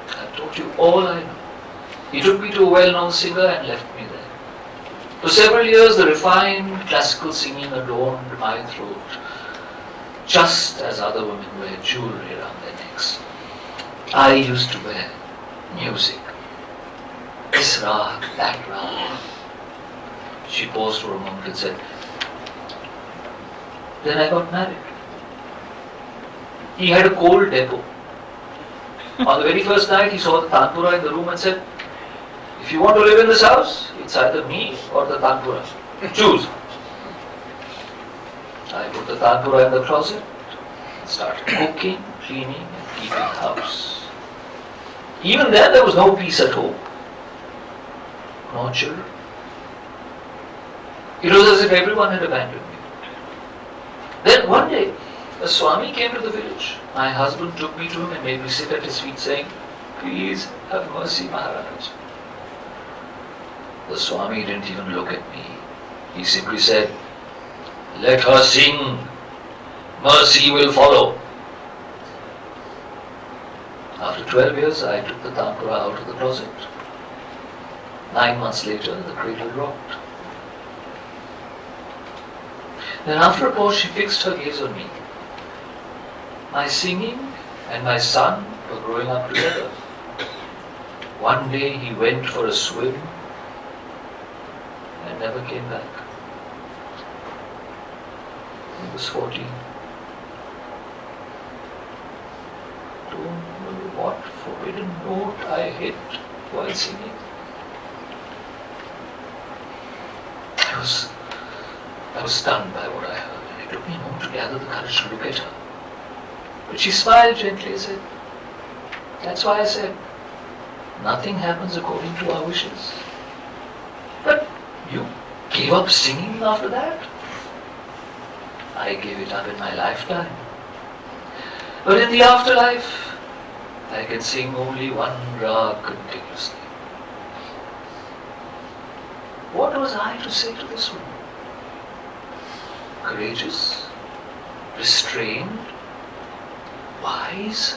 I've taught you all I know. He took me to a well-known singer and left me there. For several years, the refined classical singing adorned my throat, just as other women wear jewelry around their necks. I used to wear music. This rag, that rag. She paused for a moment and said, then I got married. He had a cold depot. On the very first night, he saw the tanpura in the room and said, if you want to live in this house, it's either me or the tanpura. Choose. I put the tanpura in the closet and started cooking, cleaning, and keeping house. Even then, there was no peace at home. No children. It was as if everyone had abandoned me. Then one day, a Swami came to the village. My husband took me to him and made me sit at his feet saying, please have mercy, Maharaj. The Swami didn't even look at me. He simply said, let her sing. Mercy will follow. After 12 years, I took the tanpura out of the closet. 9 months later, the cradle rocked. Then after a pause, she fixed her gaze on me. My singing and my son were growing up together. One day he went for a swim and never came back. He was 14. Don't know what forbidden note I hit while singing. I was stunned by what I heard, and it took me a moment to gather the courage to look at her. But she smiled gently and said, that's why I said, nothing happens according to our wishes. But you gave up singing after that? I gave it up in my lifetime. But in the afterlife, I can sing only one rag continuously. What was I to say to this woman? Courageous, restrained, wise.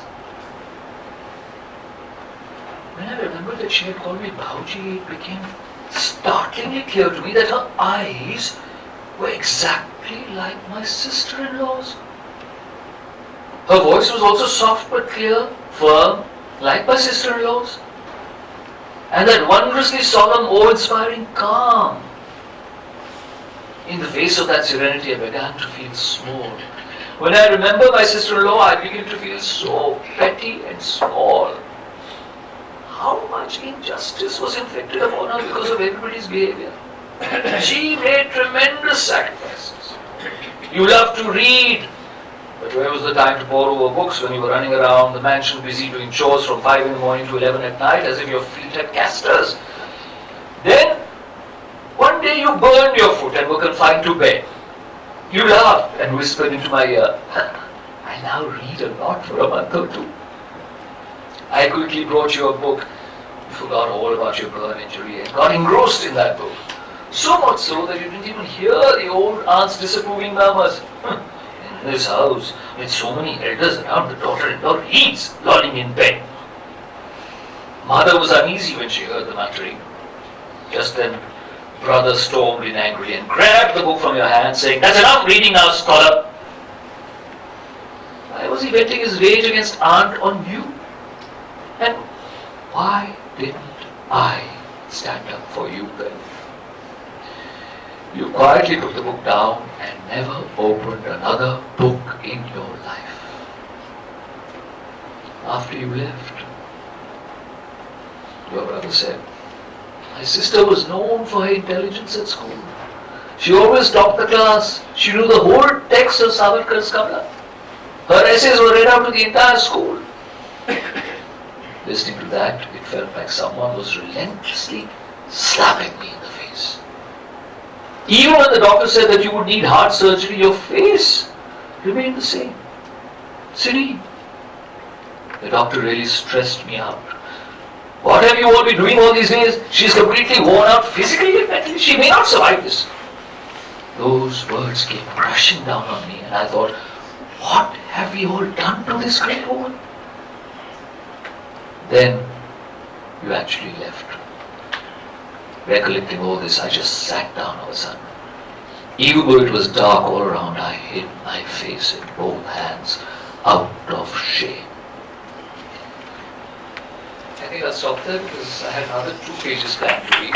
When I remembered that she had called me Bhauji, it became startlingly clear to me that her eyes were exactly like my sister-in-law's. Her voice was also soft but clear, firm, like my sister-in-law's. And that wondrously solemn, awe-inspiring calm. In the face of that serenity, I began to feel small. When I remember my sister-in-law, I begin to feel so petty and small. How much injustice was inflicted upon her because of everybody's behavior. She made tremendous sacrifices. You love to read, but where was the time to pore over books when you were running around the mansion busy doing chores from 5 in the morning to 11 at night as if your feet had casters? Then, one day you burned your foot and were confined to bed. You laughed and whispered into my ear, I now read a lot for a month or two. I quickly brought you a book. You forgot all about your burn injury and got engrossed in that book. So much so that you didn't even hear the old aunt's disapproving murmurs. In this house, with so many elders around, the daughter-in-law reads, lolling in bed. Mother was uneasy when she heard the muttering. Just then, brother stormed in angrily and grabbed the book from your hand, saying, that's enough reading now, scholar. Why was he venting his rage against aunt on you? And why didn't I stand up for you then? You quietly put the book down and never opened another book in your life. after you left. Your brother said, my sister was known for her intelligence at school. She always topped the class. She knew the whole text of Savarkar's Kamla. Her essays were read out to the entire school. Listening to that, it felt like someone was relentlessly slapping me in the face. Even when the doctor said that you would need heart surgery, your face remained the same. Serene. The doctor really stressed me out. What have you all been doing all these days? She's completely worn out physically and mentally. She may not survive this. Those words came crashing down on me, and I thought, what have we all done to this great woman? Then you actually left. Recollecting all this, I just sat down of a sudden. Even though it was dark all around, I hid my face in both hands, out of shame. I think I'll stop there because I had another 2 pages planned to read.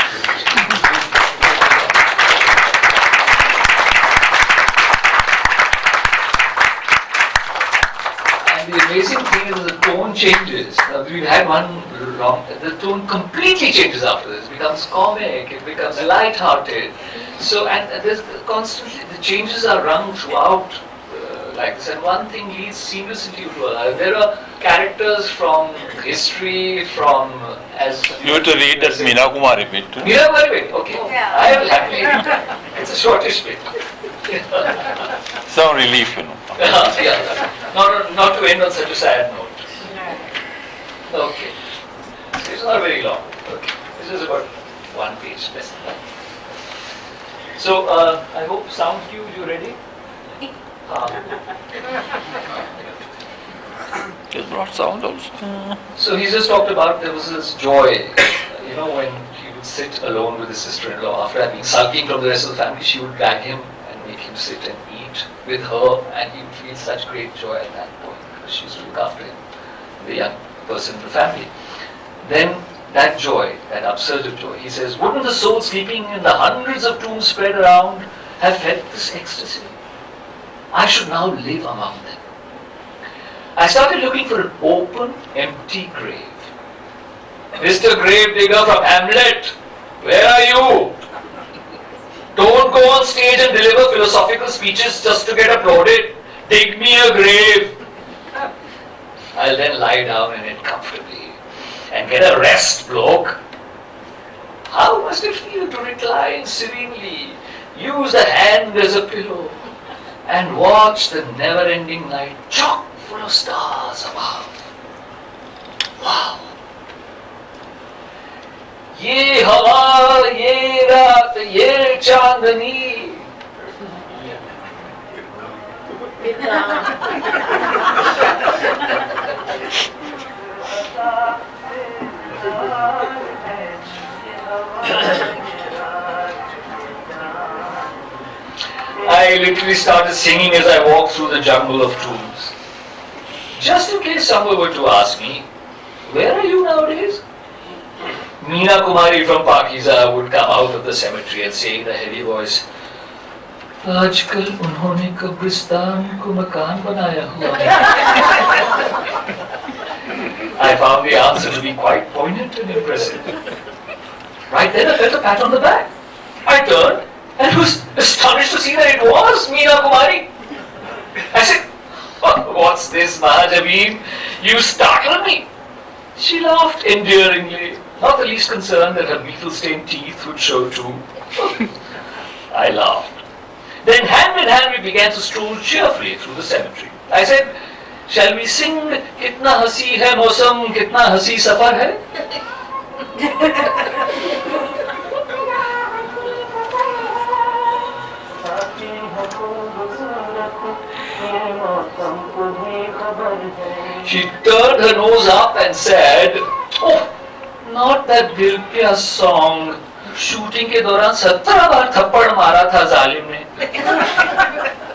And the amazing thing is the tone changes. We've had one long, the tone completely changes after this. It becomes comic, it becomes light-hearted. So, and there's constantly, the changes are rung throughout like this, and one thing leads seamlessly to another. There are characters from history, from as You have to read that Meena Kumari bit. Meena Kumari bit, okay. Yeah. I will happily read. It's a shortish bit. Some relief, you know. Yeah. Not to end on such a sad note. Okay. It's not very long. Okay. This is about 1 page less than that. So I hope sound cue, you ready? It brought sound also. So he just talked about there was this joy, when he would sit alone with his sister-in-law after having sulking from the rest of the family. She would drag him and make him sit and eat with her, and he would feel such great joy at that point because she used to look after him, the young person in the family. Then that joy, that absurd joy, he says, wouldn't the soul sleeping in the hundreds of tombs spread around have felt this ecstasy? I should now live among them. I started looking for an open, empty grave. Mr. Gravedigger from Hamlet, where are you? Don't go on stage and deliver philosophical speeches just to get applauded. Dig me a grave. I'll then lie down in it comfortably and get a rest, bloke. How must it feel to recline serenely, use a hand as a pillow, and watch the never-ending night chock full of stars above? Wow! ये हवा, ये रात, ये चांदनी. I literally started singing as I walked through the jungle of tombs. Just in case someone were to ask me, where are you nowadays? Meena Kumari from Pakiza would come out of the cemetery and say in a heavy voice, आजकल उन्होंने कब्रिस्तान को मकान बनाया हुआ है. I found the answer to be quite poignant and impressive. Right then I felt a pat on the back. I turned and was astonished to see that it was Meena Kumari. I said, what's this, Mahajabeen? You startled me. She laughed endearingly, not the least concerned that her beetle-stained teeth would show too. I laughed. Then hand in hand we began to stroll cheerfully through the cemetery. I said, shall we sing Kitna Hasi Hai Mausam, Kitna Hasi Safar Hai? She turned her nose up and said, oh, not that Dilpya song. Shooting के दौरान 17 बार थप्पड़ मारा था जालिम ने.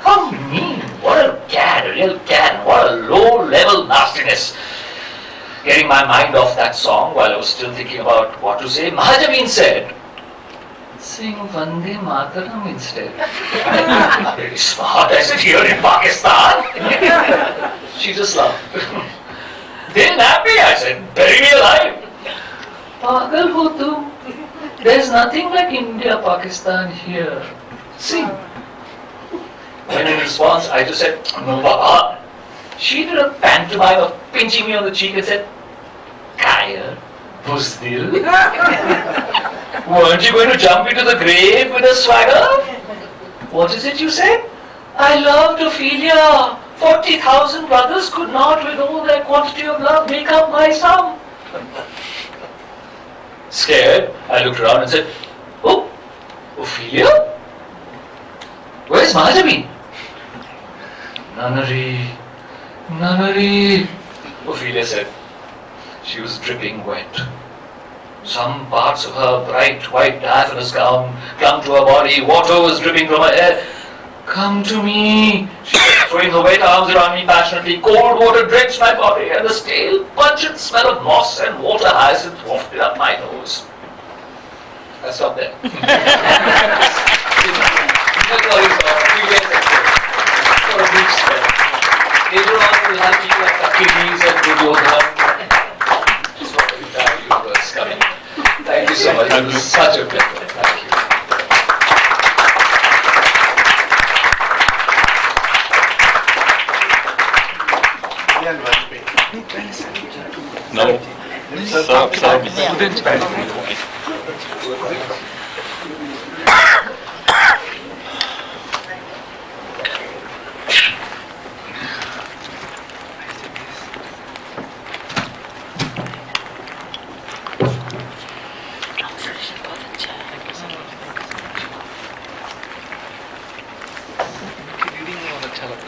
How mean! What a cad, a real cad! What a low-level nastiness! Getting my mind off that song while I was still thinking about what to say, Mahajabeen said, sing Vande Mataram instead. Very smart. I said, here in Pakistan? She just laughed. Then happy, I said, bury me alive. Pagal ho tum. There's nothing like India, Pakistan here. See. When in response, I just said, no, Baba. She did a pantomime of pinching me on the cheek and said, Kaya, Buzdil. Weren't you going to jump into the grave with a swagger? What is it you said? I loved Ophelia. 40,000 brothers could not, with all their quantity of love, make up my sum. Scared, I looked around and said, oh, Ophelia? Where's Mahajabi? Nunnery, Nunnery, Ophelia said. She was dripping wet. Some parts of her bright white diaphanous gown clung to her body. Water was dripping from her hair. Come to me, she said, throwing her wet arms around me passionately. Cold water drenched my body, and the stale, pungent smell of moss and water hyacinth wafted up my nose. I stopped there. That's all you saw. 3 days ago. For a brief spell. Later on, we'll have people like Achilles and Duryodhana. Just for the entire universe coming. Thank you so much. It was such a pleasure. Thank you. No. Stop.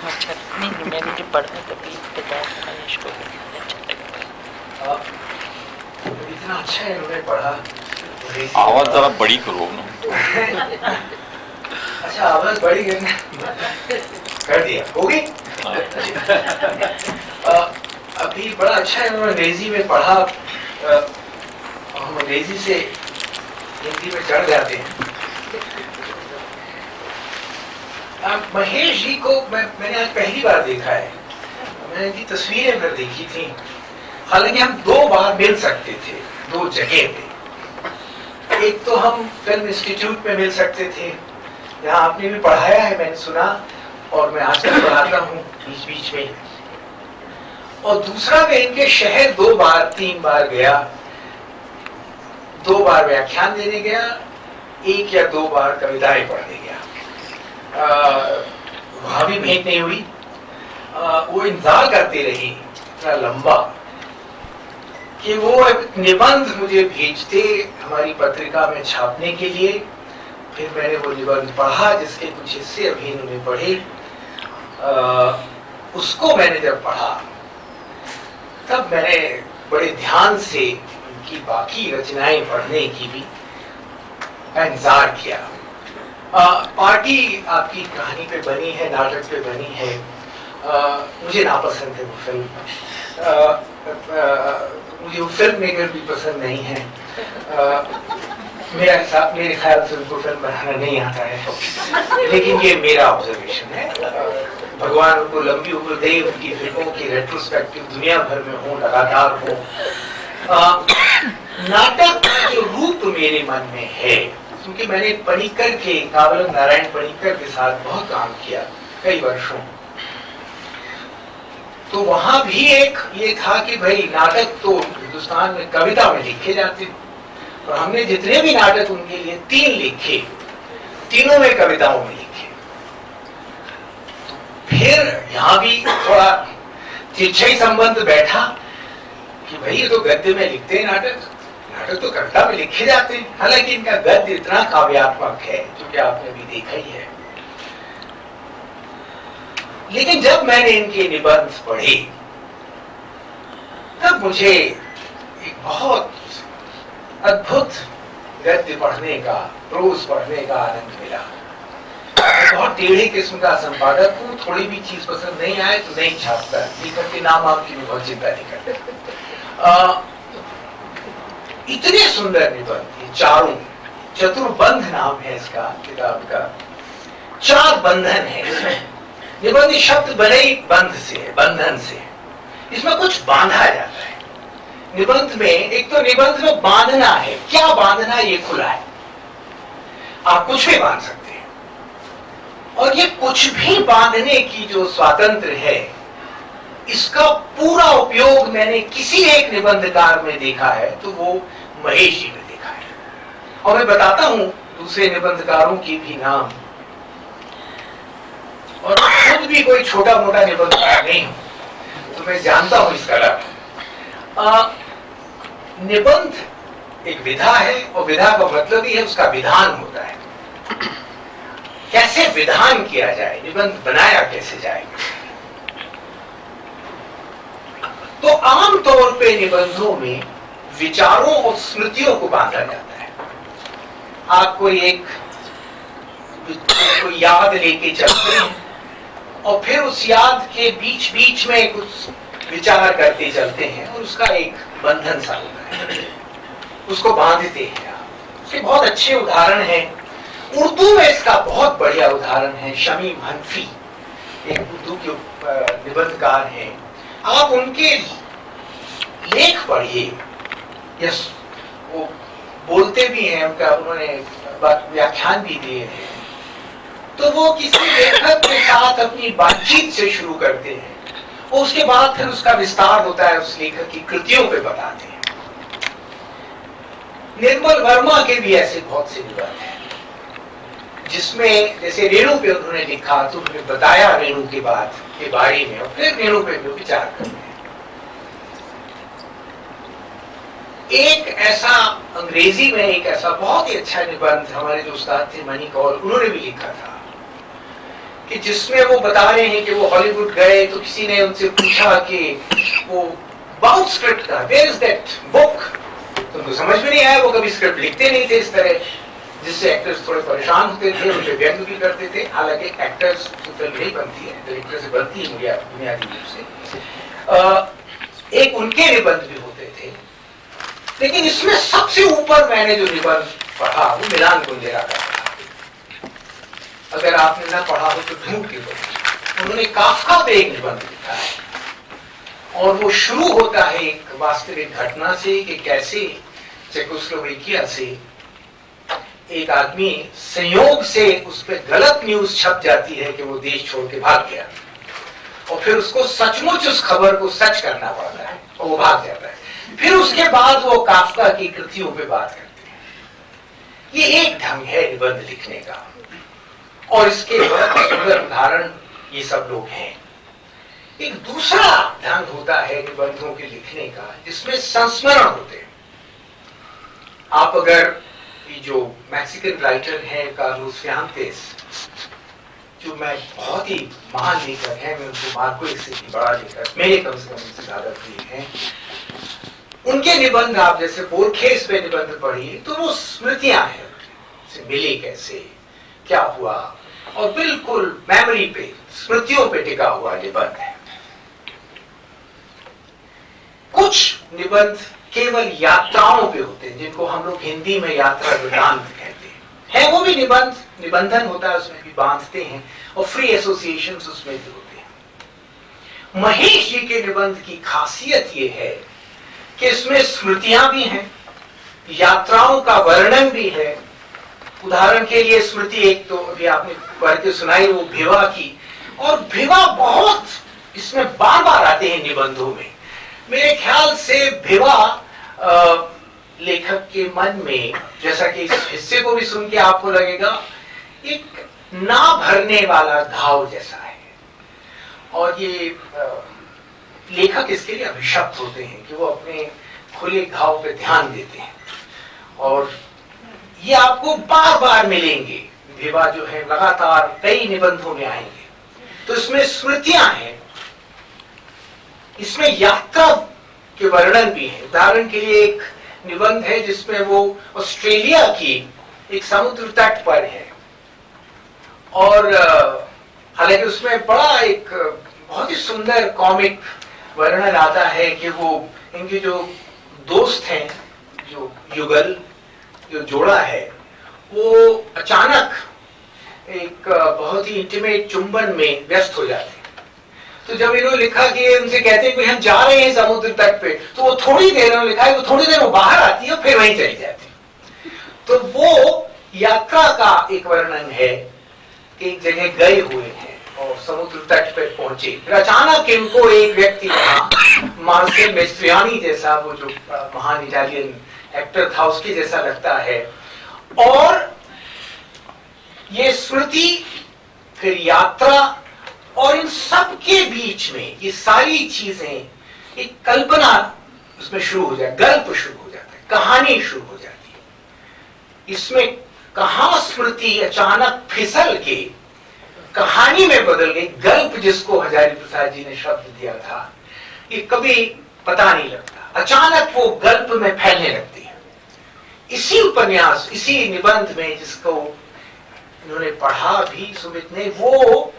अच्छा नहीं मैंने जो पढ़ा कभी किताब मनीष को अच्छा लगा। इतना अच्छा है उन्होंने पढ़ा। आवाज जरा बड़ी करो ना। अच्छा आवाज बड़ी करना कर दिया होगी। अभी बड़ा अच्छा है उन्होंने अंग्रेजी में पढ़ा। हम अंग्रेजी से हिंदी में चढ़ जाते हैं। महेश जी को मैंने आज पहली बार देखा है। मैंने इनकी तस्वीरें फिर देखी थी। हालांकि हम 2 बार मिल सकते थे 2 जगह पे। एक तो हम फिल्म इंस्टीट्यूट में मिल सकते थे, जहाँ आपने भी पढ़ाया है मैंने सुना, और मैं आजकल पढ़ाता हूँ बीच बीच में। और दूसरा मैं इनके शहर 2 बार 3 बार गया। 2 बार व्याख्यान देने गया, 1 या 2 बार कविताएं पढ़ने गया। वहां भी भेंट नहीं हुई। वो इंतजार करते रहे इतना लंबा कि वो एक निबंध मुझे भेजते हमारी पत्रिका में छापने के लिए। फिर मैंने वो निबंध पढ़ा, जिसके कुछ हिस्से अभी इन्होंने पढ़े। उसको मैंने जब पढ़ा तब मैंने बड़े ध्यान से उनकी बाकी रचनाएं पढ़ने की भी इंतजार किया। पार्टी आपकी कहानी पे बनी है, नाटक पे बनी है। मुझे नापसंद है वो फिल्म। मुझे वो फिल्म मेकर भी पसंद नहीं है। मेरे ख्याल से उनको फिल्म बनाना नहीं आता है, लेकिन ये मेरा ऑब्जर्वेशन है। भगवान उनको लंबी उम्र दे, उनकी फिल्मों की रेट्रोस्पेक्टिव दुनिया भर में हो, लगातार हो। नाटक का जो रूप मेरे मन में है, क्योंकि मैंने पणिक्कर के कावलम नारायण पणिक्कर के साथ बहुत काम किया कई वर्षों, तो वहां भी एक ये था कि भाई नाटक तो हिंदुस्तान में कविता में लिखे जाते, और हमने जितने भी नाटक उनके लिए 3 लिखे, तीनों में कविताओं में लिखे। फिर यहाँ भी थोड़ा तिरछा ही संबंध बैठा कि भाई ये तो गद्य में लिखते हैं नाटक तो कविता में लिखे जाते हैं। हालांकि इनका गद्य इतना काव्यात्मक है जो कि आपने भी देखा ही है। लेकिन जब मैंने इनके निबंध पढ़े तब मुझे एक बहुत अद्भुत गद्य पढ़ने का, प्रोज पढ़ने का आनंद मिला। मैं बहुत टेढ़े किस्म का संपादक हूँ, थोड़ी भी चीज पसंद नहीं आए तो नहीं छापता, लेखक के नाम आपकी भी बहुत चिंता नहीं करते। इतने सुंदर निबंध, ये चारों, चतुर्बंध नाम है इसका किताब का। 4 बंधन है इसमें। निबंध शब्द बने ही बंध से, बंधन से। इसमें कुछ बांधा जाता है। निबंध में एक तो निबंध में बांधना है, क्या बांधना ये खुला है, आप कुछ भी बांध सकते हैं। और ये कुछ भी बांधने की जो स्वातंत्र है, इसका पूरा उपयोग मैंने किसी एक निबंधकार में देखा है तो वो महेश जी ने देखा है। और मैं बताता हूं दूसरे निबंधकारों की भी नाम, और खुद भी कोई छोटा मोटा निबंधकार नहीं हूं, तो मैं जानता हूं इसका लाभ। निबंध एक विधा है, और विधा का मतलब ही है उसका विधान होता है। कैसे विधान किया जाए, निबंध बनाया कैसे जाए। तो आमतौर पे निबंधों में विचारों और स्मृतियों को बांधा जाता है। आप कोई याद लेके चलते हैं और फिर उस याद के बीच बीच में कुछ विचार करते चलते हैं और उसका एक बंधन सा होता है, उसको बांधते हैं आप। उसके बहुत अच्छे उदाहरण हैं। उर्दू में इसका बहुत बढ़िया उदाहरण है शमीम हनफी, एक उर्दू के निबंधकार हैं। आप उनके लेख पढ़िए, यस वो बोलते भी हैं, उन्होंने व्याख्यान भी दिए हैं। तो वो किसी लेखक के साथ अपनी बातचीत से शुरू करते हैं और उसके बाद फिर उसका विस्तार होता है, उस लेखक की कृतियों पे बताते हैं। निर्मल वर्मा के भी ऐसे बहुत से निबंध हैं जिसमें जैसे रेणु पे उन्होंने लिखा तो उन्होंने बताया रेणु के बाद के बारे में, और फिर रेणु पे जो विचार करते हैं। एक ऐसा अंग्रेजी में एक ऐसा बहुत ही अच्छा निबंध हमारे जो उस्ताद थे मनी कौल, उन्होंने भी लिखा था कि जिसमें वो बता रहे हैं कि वो हॉलीवुड गए तो किसी ने उनसे पूछा कि वो बहुत स्क्रिप्ट का, वेयर इज दैट बुक, तो उनको समझ में नहीं आया। वो कभी स्क्रिप्ट लिखते नहीं थे इस तरह, जिससे एक्टर्स थोड़े परेशान होते थे, उनके व्यंग भी करते थे। हालांकि एक्टर्स की फिल्म नहीं बनती है, डायरेक्टर से बनती है बुनियादी रूप से। एक उनके निबंध भी होते थे, लेकिन इसमें सबसे ऊपर मैंने जो निबंध पढ़ा वो मिलान कुंदेरा का पढ़ा। अगर आपने ना पढ़ा हो तो ढूंढ के पढ़िए। उन्होंने काफका पे एक निबंध लिखा है और वो शुरू होता है एक वास्तविक घटना से कि कैसे चेकोस्लोवेकिया से एक आदमी संयोग से उस पर गलत न्यूज छप जाती है कि वो देश छोड़ के भाग गया, और फिर उसको सचमुच उस खबर को सच करना पड़ता है और वो भाग जाता है। फिर उसके बाद वो काफका की कृतियों पे बात करते हैं। ये एक ढंग है निबंध लिखने का, और इसके बहुत सुंदर उदाहरण ये सब लोग हैं। एक दूसरा ढंग होता है निबंधों के लिखने का जिसमें संस्मरण होते हैं। आप अगर ये जो मैक्सिकन राइटर है कार्लोस फ्यूएंटेस, जो मैं बहुत ही महान लेखक है, मैं उनको मार्कोस से भी बड़ा लेखक, मेरे कम से कम उनसे ज्यादा प्रिय हैं, उनके निबंध आप जैसे बोरखेस पे निबंध पढ़िए तो वो स्मृतियां हैं, मिले कैसे, क्या हुआ, और बिल्कुल मेमोरी पे, स्मृतियों पे टिका हुआ निबंध है। कुछ निबंध केवल यात्राओं पे होते हैं, जिनको हम लोग हिंदी में यात्रा वृतांत कहते हैं। है वो भी निबंधन होता है, उसमें भी बांधते हैं, और फ्री एसोसिएशंस उसमें भी होते हैं। महेश जी के निबंध की खासियत ये है कि इसमें स्मृतियां भी हैं, यात्राओं का वर्णन भी है। उदाहरण के लिए स्मृति एक तो अभी आपने पढ़ के सुनाई वो भिवा की, और भिवा बहुत इसमें बार बार आते हैं निबंधों में। मेरे ख्याल से भिवा लेखक के मन में, जैसा कि इस हिस्से को भी सुन के आपको लगेगा, एक ना भरने वाला घाव जैसा है। और ये लेखक इसके लिए अभिशप्त होते हैं कि वो अपने खुले घाव पे ध्यान देते हैं, और ये आपको बार बार मिलेंगे। भिवा जो है लगातार कई निबंधों में आएंगे। तो इसमें स्मृतियां हैं, इसमें यात्रा के वर्णन भी है। उदाहरण के लिए एक निबंध है जिसमें वो ऑस्ट्रेलिया की एक समुद्र तट पर है, और हालांकि उसमें बड़ा एक बहुत ही सुंदर कॉमिक वर्णन आता है कि वो इनके जो दोस्त हैं, जो युगल जो जोड़ा है, वो अचानक एक बहुत ही इंटीमेट चुंबन में व्यस्त हो जाते हैं। तो जब इन्होंने लिखा कि उनसे कहते हैं कि हम जा रहे हैं समुद्र तट पे, तो वो थोड़ी देर में लिखा है, वो थोड़ी देर में बाहर आती है और फिर वहीं चली जाती है। तो वो यात्रा का एक वर्णन है, एक जगह गए हुए हैं और समुद्र तट पे पहुंचे, फिर अचानक इनको एक व्यक्ति कहा, मार्सेल मेस्ट्रियानी जैसा, वो जो महान इटालियन एक्टर था उसके जैसा लगता है, और ये स्मृति फिर यात्रा और इन सब के बीच में ये सारी चीजें एक कल्पना उसमें शुरू हो जाए, गल्प शुरू हो जाता है, कहानी शुरू हो जाती है। इसमें कहां स्मृति अचानक फिसल के कहानी में बदल गई, गल्प जिसको हजारी प्रसाद जी ने शब्द दिया था, ये कभी पता नहीं लगता, अचानक वो गल्प में फैलने लगती है। इसी उपन्यास, इसी निबंध में जिसको इन्होंने पढ़ा भी सुमित ने, वो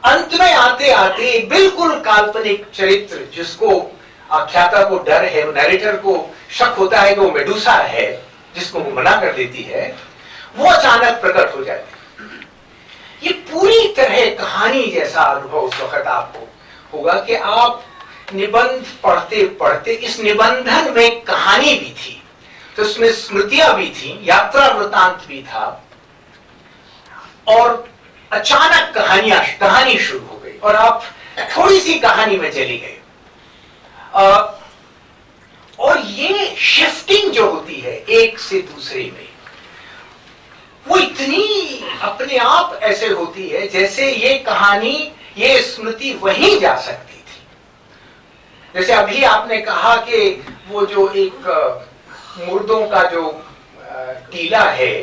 अंत में आते आते बिल्कुल काल्पनिक चरित्र जिसको आख्याता को डर है, नरेटर को शक होता है कि वो मेडुसा है, जिसको वो मना कर देती है, वो अचानक प्रकट हो जाती है। ये पूरी तरह कहानी जैसा अनुभव उस वक्त आपको होगा कि आप निबंध पढ़ते पढ़ते, इस निबंधन में कहानी भी थी, तो उसमें स्मृतियां भी थी, यात्रा वृतांत भी था, और अचानक कहानी शुरू हो गई और आप थोड़ी सी कहानी में चली गई। और ये शिफ्टिंग जो होती है एक से दूसरे में, वो इतनी अपने आप ऐसे होती है जैसे ये कहानी, ये स्मृति वहीं जा सकती थी। जैसे अभी आपने कहा कि वो जो एक मुर्दों का जो टीला है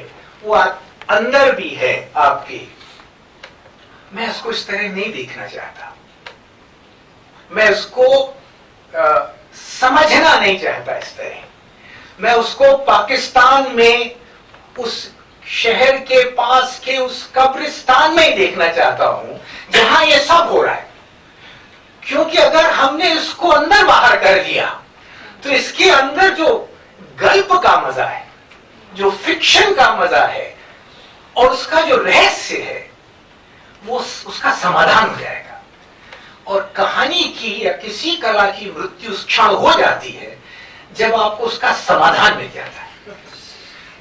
वो अंदर भी है आपके, मैं उसको इस तरह नहीं देखना चाहता, मैं उसको समझना नहीं चाहता इस तरह, मैं उसको पाकिस्तान में उस शहर के पास के उस कब्रिस्तान में ही देखना चाहता हूं जहां ये सब हो रहा है। क्योंकि अगर हमने इसको अंदर बाहर कर दिया तो इसके अंदर जो गल्प का मजा है, जो फिक्शन का मजा है और उसका जो रहस्य है, वो उसका समाधान हो जाएगा। और कहानी की या किसी कला की मृत्यु उस क्षण हो जाती है जब आपको उसका समाधान मिल जाता है,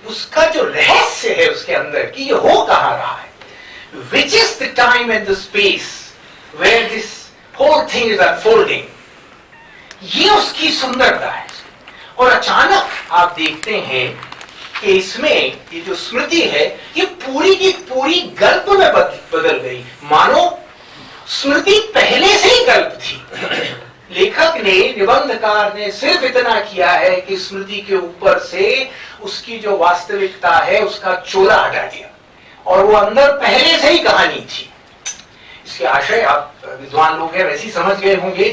उसका जो रहस्य है उसके अंदर कि ये हो कहां रहा है, which is the time and the space where this whole thing is unfolding, ये उसकी सुंदरता है। और अचानक आप देखते हैं कि इसमें ये जो स्मृति है ये पूरी की पूरी गल्प में बदल गई, मानो स्मृति पहले से ही गल्प थी। लेखक ने, निबंधकार ने सिर्फ इतना किया है कि स्मृति के ऊपर से उसकी जो वास्तविकता है उसका चोला हटा दिया और वो अंदर पहले से ही कहानी थी। इसके आशय आप विद्वान लोग हैं वैसे ही समझ गए होंगे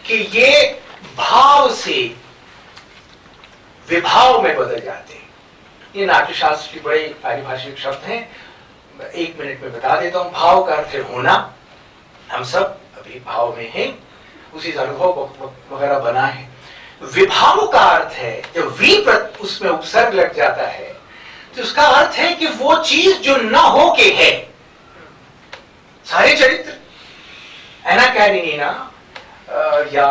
कि ये भाव से विभाव में बदल जाते हैं। ये नाट्यशास्त्र के बड़े पारिभाषिक शब्द हैं, 1 मिनट में बता देता हूं। भाव का अर्थ है होना, हम सब अभी भाव में हैं, उसी से अनुभव वगैरह बना है। विभाव का अर्थ है जब वी उसमें उपसर्ग लग जाता है तो उसका अर्थ है कि वो चीज जो न हो के है। सारे चरित्र, एना कैरेनिना या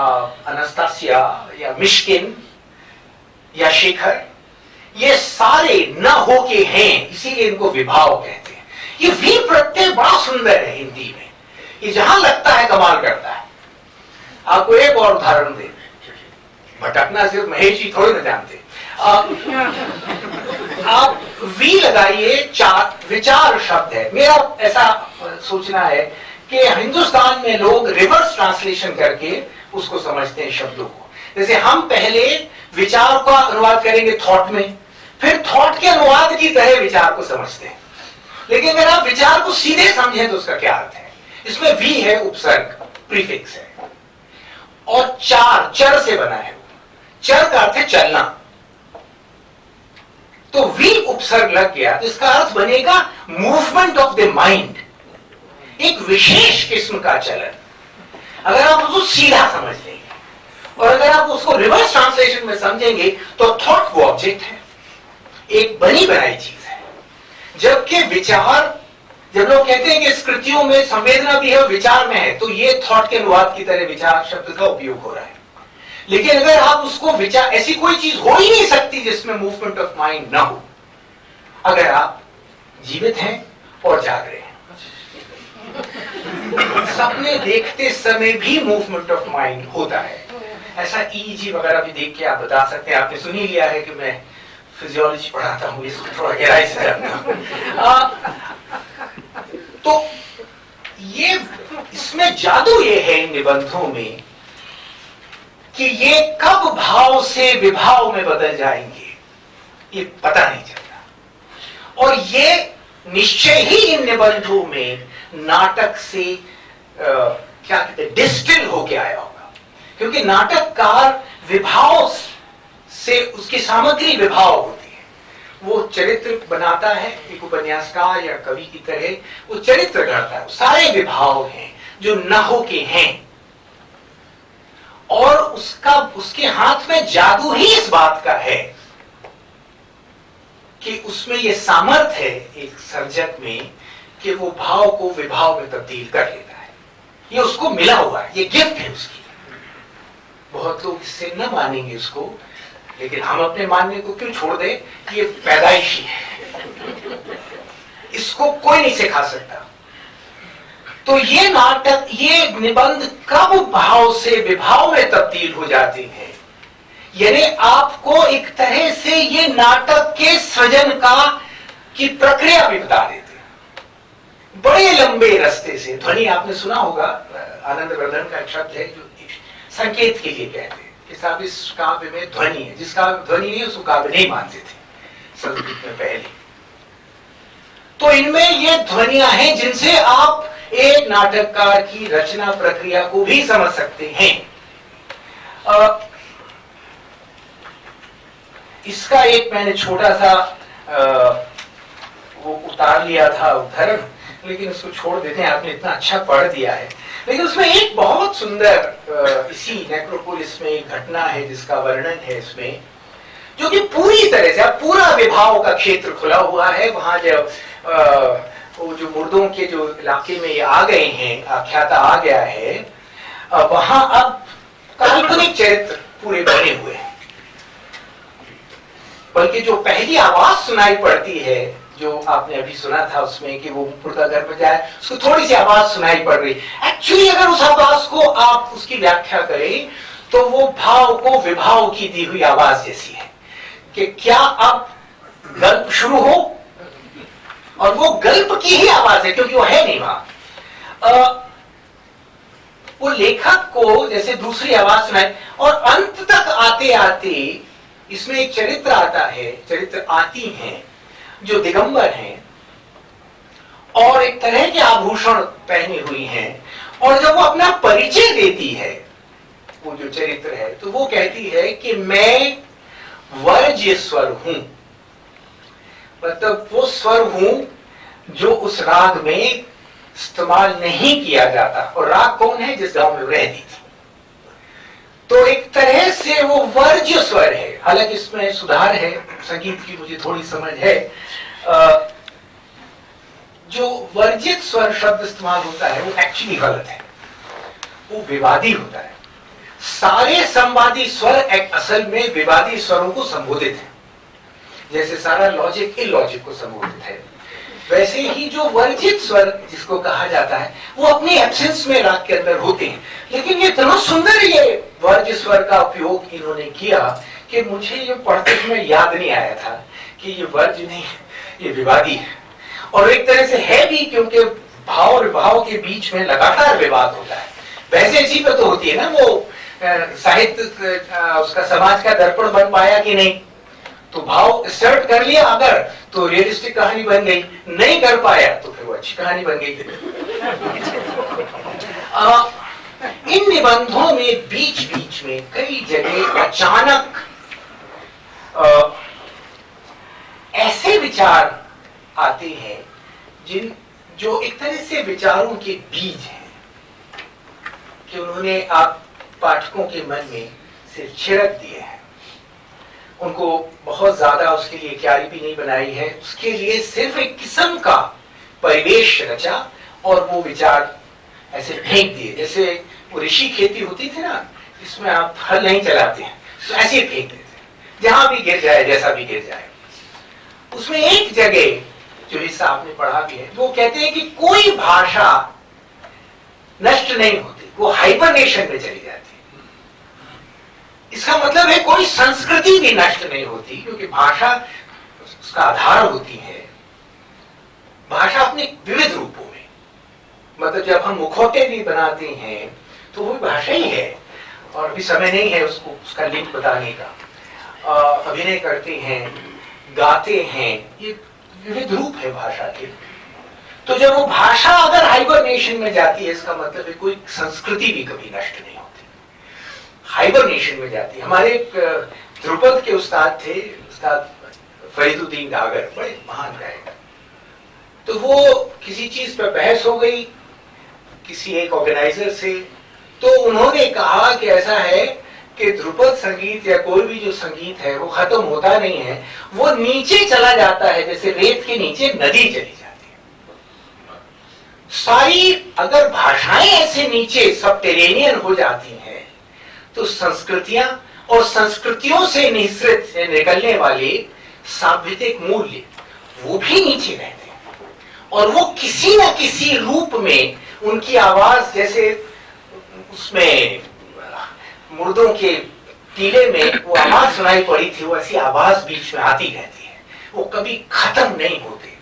अनास्तासिया या मिश्किन या शेखर, ये सारे न हो के हैं, इसीलिए इनको विभाव कहते हैं। ये वी प्रत्यय बड़ा सुंदर है हिंदी में, ये जहां लगता है कमाल करता है। आपको एक और उदाहरण दे, भटकना सिर्फ महेश जी थोड़ी ना जानते। आप वी लगाइए, विचार शब्द है। मेरा ऐसा सोचना है कि हिंदुस्तान में लोग रिवर्स ट्रांसलेशन करके उसको समझते हैं शब्दों को। जैसे हम पहले विचार का अनुवाद करेंगे थॉट में, फिर थॉट के अनुवाद की तरह विचार को समझते हैं। लेकिन अगर आप विचार को सीधे समझें तो उसका क्या अर्थ है? इसमें वी है, उपसर्ग, प्रीफिक्स है, और चर से बना है। चर का अर्थ है चलना, तो वी उपसर्ग लग गया तो इसका अर्थ बनेगा मूवमेंट ऑफ द माइंड, एक विशेष किस्म का चलन। अगर आप उसको सीधा समझ लेंगे और अगर आप उसको रिवर्स ट्रांसलेशन में समझेंगे तो थॉट वो ऑब्जेक्ट है, एक बनी बनाई चीज है, जबकि विचार जब लोग कहते हैं कि स्कृतियों में संवेदना भी है और विचार में है, तो ये थॉट के अनुवाद की तरह विचार शब्द का उपयोग हो रहा है। लेकिन अगर आप उसको विचार, ऐसी कोई चीज हो ही नहीं सकती जिसमें मूवमेंट ऑफ माइंड ना हो, अगर आप जीवित हैं और जाग रहे हैं। सपने देखते समय भी मूवमेंट ऑफ माइंड होता है। ऐसा ईईजी वगैरह भी देख के आप बता सकते हैं। आपने सुन ही लिया है कि मैं फिजियोलॉजी पढ़ाता हूँ, इसको थोड़ा गहराई से जानता हूँ। तो ये, इसमें जादू ये है इन निबंधों में कि ये कब भाव से विभाव में बदल जाएंगे ये पता नहीं चलता, और ये निश्चय ही इन निबंधों में नाटक से क्या कहते हैं, डिस्टिल होके आया होगा। क्योंकि नाटककार विभाव से, उसकी सामग्री विभाव होती है। वो चरित्र बनाता है, एक उपन्यासकार या कवि की तरह वो चरित्र करता है, सारे विभाव हैं जो न हो के हैं, और उसके हाथ में जादू ही इस बात का है कि उसमें ये सामर्थ्य है एक सर्जक में कि वो भाव को विभाव में तब्दील कर लेता है। ये उसको मिला हुआ है, ये गिफ्ट है उसकी। बहुत लोग इससे न मानेंगे उसको, लेकिन हम अपने मानने को क्यों छोड़ दें? ये पैदाइशी है, इसको कोई नहीं सिखा सकता। तो ये नाटक, ये निबंध कब भाव से विभाव में तब्दील हो जाते हैं, यानी आपको एक तरह से ये नाटक के सृजन की प्रक्रिया भी बता देते हैं, बड़े लंबे रास्ते से। ध्वनि आपने सुना होगा, आनंदवर्धन का एक शब्द है जो संकेत के लिए कहते हैं कि साहब इस काव्य में ध्वनि है, जिसका ध्वनि नहीं उसको काव्य नहीं मानते थे संस्कृत में पहले। तो इनमें ये ध्वनियां हैं जिनसे आप एक नाटककार की रचना प्रक्रिया को भी समझ सकते हैं। इसका एक मैंने छोटा सा वो उतार लिया था उदाहरण, लेकिन उसको छोड़ देते हैं, आपने इतना अच्छा पढ़ दिया है। लेकिन उसमें एक बहुत सुंदर इसी नेक्रोपोलिस में एक घटना है जिसका वर्णन है इसमें, जो कि पूरी तरह से पूरा विभाव का क्षेत्र खुला हुआ है। वहां जब वो जो मुर्दों के जो इलाके में ये आ गए हैं, आख्याता आ गया है, वहां अब काल्पनिक चरित्र पूरे बने हुए हैं। बल्कि जो पहली आवाज सुनाई पड़ती है, जो आपने अभी सुना था उसमें कि वो मुर्दा घर में जाए, उसको थोड़ी सी आवाज सुनाई पड़ रही। एक्चुअली अगर उस आवाज को आप उसकी व्याख्या करें तो वो भाव को विभाव की दी हुई आवाज जैसी है कि क्या अब गल्प शुरू हो, और वो गल्प की ही आवाज है क्योंकि वो है नहीं वहां। वो लेखक को जैसे दूसरी आवाज सुनाई, और अंत तक आते आते इसमें एक चरित्र आता है, चरित्र आती हैं जो दिगंबर हैं और एक तरह के आभूषण पहने हुई हैं, और जब वो अपना परिचय देती है वो जो चरित्र है, तो वो कहती है कि मैं वर्ज्य स्वर हूं। मतलब वो स्वर हूं जो उस राग में इस्तेमाल नहीं किया जाता। और राग कौन है? जिस गांव में रहती थी। तो एक तरह से वो वर्ज्य स्वर है। हालांकि इसमें सुधार है, संगीत की मुझे थोड़ी समझ है। जो वर्जित स्वर शब्द इस्तेमाल होता है वो एक्चुअली गलत है, वो विवादी होता है। सारे संवादी स्वर असल में विवादी स्वरों को संबोधित है। जैसे सारा लॉजिक इलॉजिक को संबोधित है, वैसे ही जो वर्जित स्वर जिसको कहा जाता है वो अपनी एब्सेंस में राग के अंदर होते हैं। लेकिन ये इतना सुंदर ये वर्ज्य स्वर का उपयोग इन्होंने किया कि मुझे ये पढ़ते समय याद नहीं आया था कि ये वर्ज्य नहीं, ये विवादी है। और एक तरह से है भी, क्योंकि भाव और विभाव के बीच में लगातार विवाद होता है। वैसे इसी पर तो होती है ना वो साहित्य, उसका समाज का दर्पण बन पाया कि नहीं। तो भाव स्टार्ट कर लिया अगर, तो रियलिस्टिक कहानी बन गई, नहीं कर पाया तो फिर वो अच्छी कहानी बन गई। इन निबंधों में बीच बीच में कई जगह अचानक ऐसे विचार आते हैं जो एक तरह से विचारों के बीज हैं कि उन्होंने आप पाठकों के मन में सिर्फ छिड़क दिए हैं। उनको बहुत ज्यादा उसके लिए क्यारी भी नहीं बनाई है, उसके लिए सिर्फ एक किस्म का परिवेश रचा और वो विचार ऐसे फेंक दिए, जैसे वो ऋषि खेती होती थी ना, इसमें आप हल नहीं चलाते हैं, तो ऐसे ही फेंक देते, जहां भी गिर जाए, जैसा भी गिर जाए। उसमें एक जगह जो हिस्सा आपने पढ़ा भी है, वो कहते हैं कि कोई भाषा नष्ट नहीं होती, वो हाइबरनेशन में चली जाती है। इसका मतलब है कोई संस्कृति भी नष्ट नहीं होती, क्योंकि भाषा उसका आधार होती है। भाषा अपने विविध रूपों में, मतलब जब हम मुखौटे भी बनाते हैं तो वो भाषा ही है, और अभी समय नहीं है उसको उसका लिंक बताने का। अभिनय करते हैं, गाते हैं, ये विविध रूप है भाषा के। तो जब वो भाषा अगर हाइबरनेशन में जाती है, इसका मतलब है कोई संस्कृति भी कभी नष्ट नहीं होती, हाइबरनेशन में जाती है। हमारे एक ध्रुपद के उस्ताद थे, उस्ताद फरीदुद्दीन डागर, बड़े महान गायक। तो वो किसी चीज पर बहस हो गई किसी एक ऑर्गेनाइजर से, तो उन्होंने कहा कि ऐसा है कि ध्रुपद संगीत या कोई भी जो संगीत है वो खत्म होता नहीं है, वो नीचे चला जाता है, जैसे रेत के नीचे नदी चली जाती है। सारी अगर भाषाएं ऐसे नीचे सबटेरेनियन हो जाती हैं, तो संस्कृतियां और संस्कृतियों से निःसृत निकलने वाले सांस्कृतिक मूल्य वो भी नीचे रहते हैं, और वो किसी न किसी रूप में उनकी आवाज, जैसे उसमें मुर्दों के टीले में वो आवाज सुनाई पड़ी थी, वो ऐसी आवाज बीच में आती रहती है, वो कभी खत्म नहीं होते।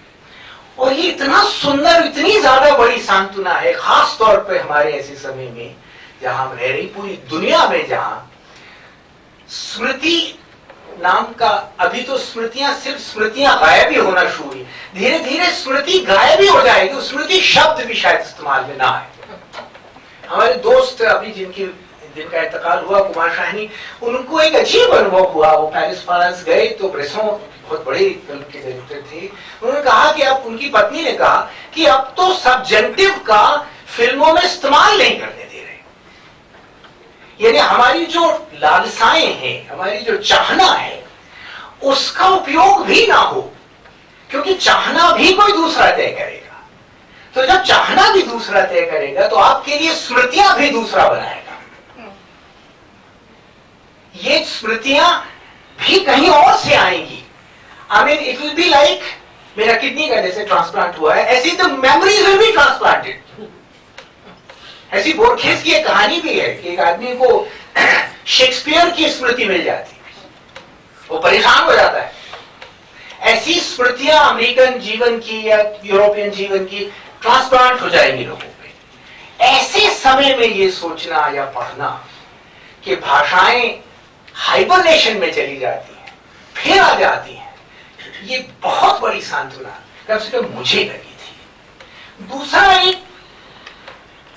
और ये इतना सुंदर, इतनी ज्यादा बड़ी सांत्वना है, खास तौर पे हमारे ऐसे समय में जहां हम रह रही, पूरी दुनिया में जहां स्मृति नाम का, अभी तो स्मृतियां सिर्फ स्मृतियां गायब ही होना शुरू हुई, धीरे धीरे स्मृति गायब ही हो जाएगी, स्मृति शब्द भी शायद इस्तेमाल में ना आए। हमारे दोस्त अभी जिनका इंतकाल हुआ, कुमार शाहनी, उनको एक अजीब अनुभव हुआ। वो पेरिस फ्रांस गए तो ब्रेसों बहुत बड़ी फिल्म के डायरेक्टर थे, उन्होंने कहा कि अब उनकी पत्नी ने कहा कि अब तो सब्जेंटिव का फिल्मों में इस्तेमाल नहीं करने दे रहे, यानी हमारी जो लालसाएं हैं, हमारी जो चाहना है, उसका उपयोग भी ना हो, क्योंकि चाहना भी कोई दूसरा तय करेगा। तो जब चाहना भी दूसरा तय करेगा, तो आपके लिए स्मृतियां भी दूसरा बनाएगा। ये स्मृतियां भी कहीं और से आएंगी। I mean it will be like, मेरा किडनी का जैसे ट्रांसप्लांट हुआ है, ऐसी तो मेमोरीज विल बी ट्रांसप्लांटेड। ऐसी बोरखेस की एक कहानी भी है कि एक आदमी को शेक्सपियर की स्मृति मिल जाती, वो परेशान हो जाता है। ऐसी स्मृतियां अमेरिकन जीवन की या यूरोपियन जीवन की ट्रांसप्लांट हो जाएंगी लोगों पे। ऐसे समय में ये सोचना या पढ़ना कि भाषाएं हाइबरनेशन में चली जाती हैं, फिर आ जाती हैं, ये बहुत बड़ी सांत्वना कम से कम मुझे लगी थी। दूसरा, एक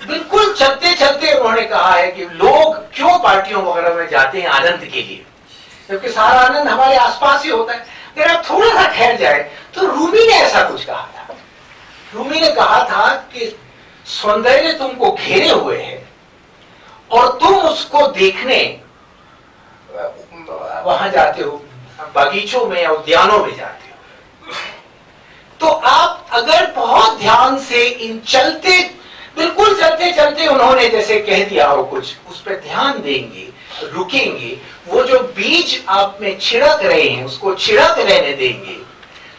बिल्कुल चलते चलते उन्होंने कहा है कि लोग क्यों पार्टियों वगैरह में जाते हैं आनंद के लिए, जबकि सारा आनंद हमारे आसपास ही होता है। अगर आप थोड़ा सा ठहर जाए तो रूमी ने ऐसा कुछ कहा था। रूमी ने कहा था कि सौंदर्य तुमको घेरे हुए है और तुम उसको देखने वहां जाते हो, बगीचों में या उद्यानों में जाते हो, तो आप अगर बहुत ध्यान से इन चलते, बिल्कुल चलते चलते उन्होंने जैसे कह दिया हो कुछ, उस पर ध्यान देंगे, रुकेंगे, वो जो बीज आप में छिड़क रहे हैं उसको छिड़क रहने देंगे,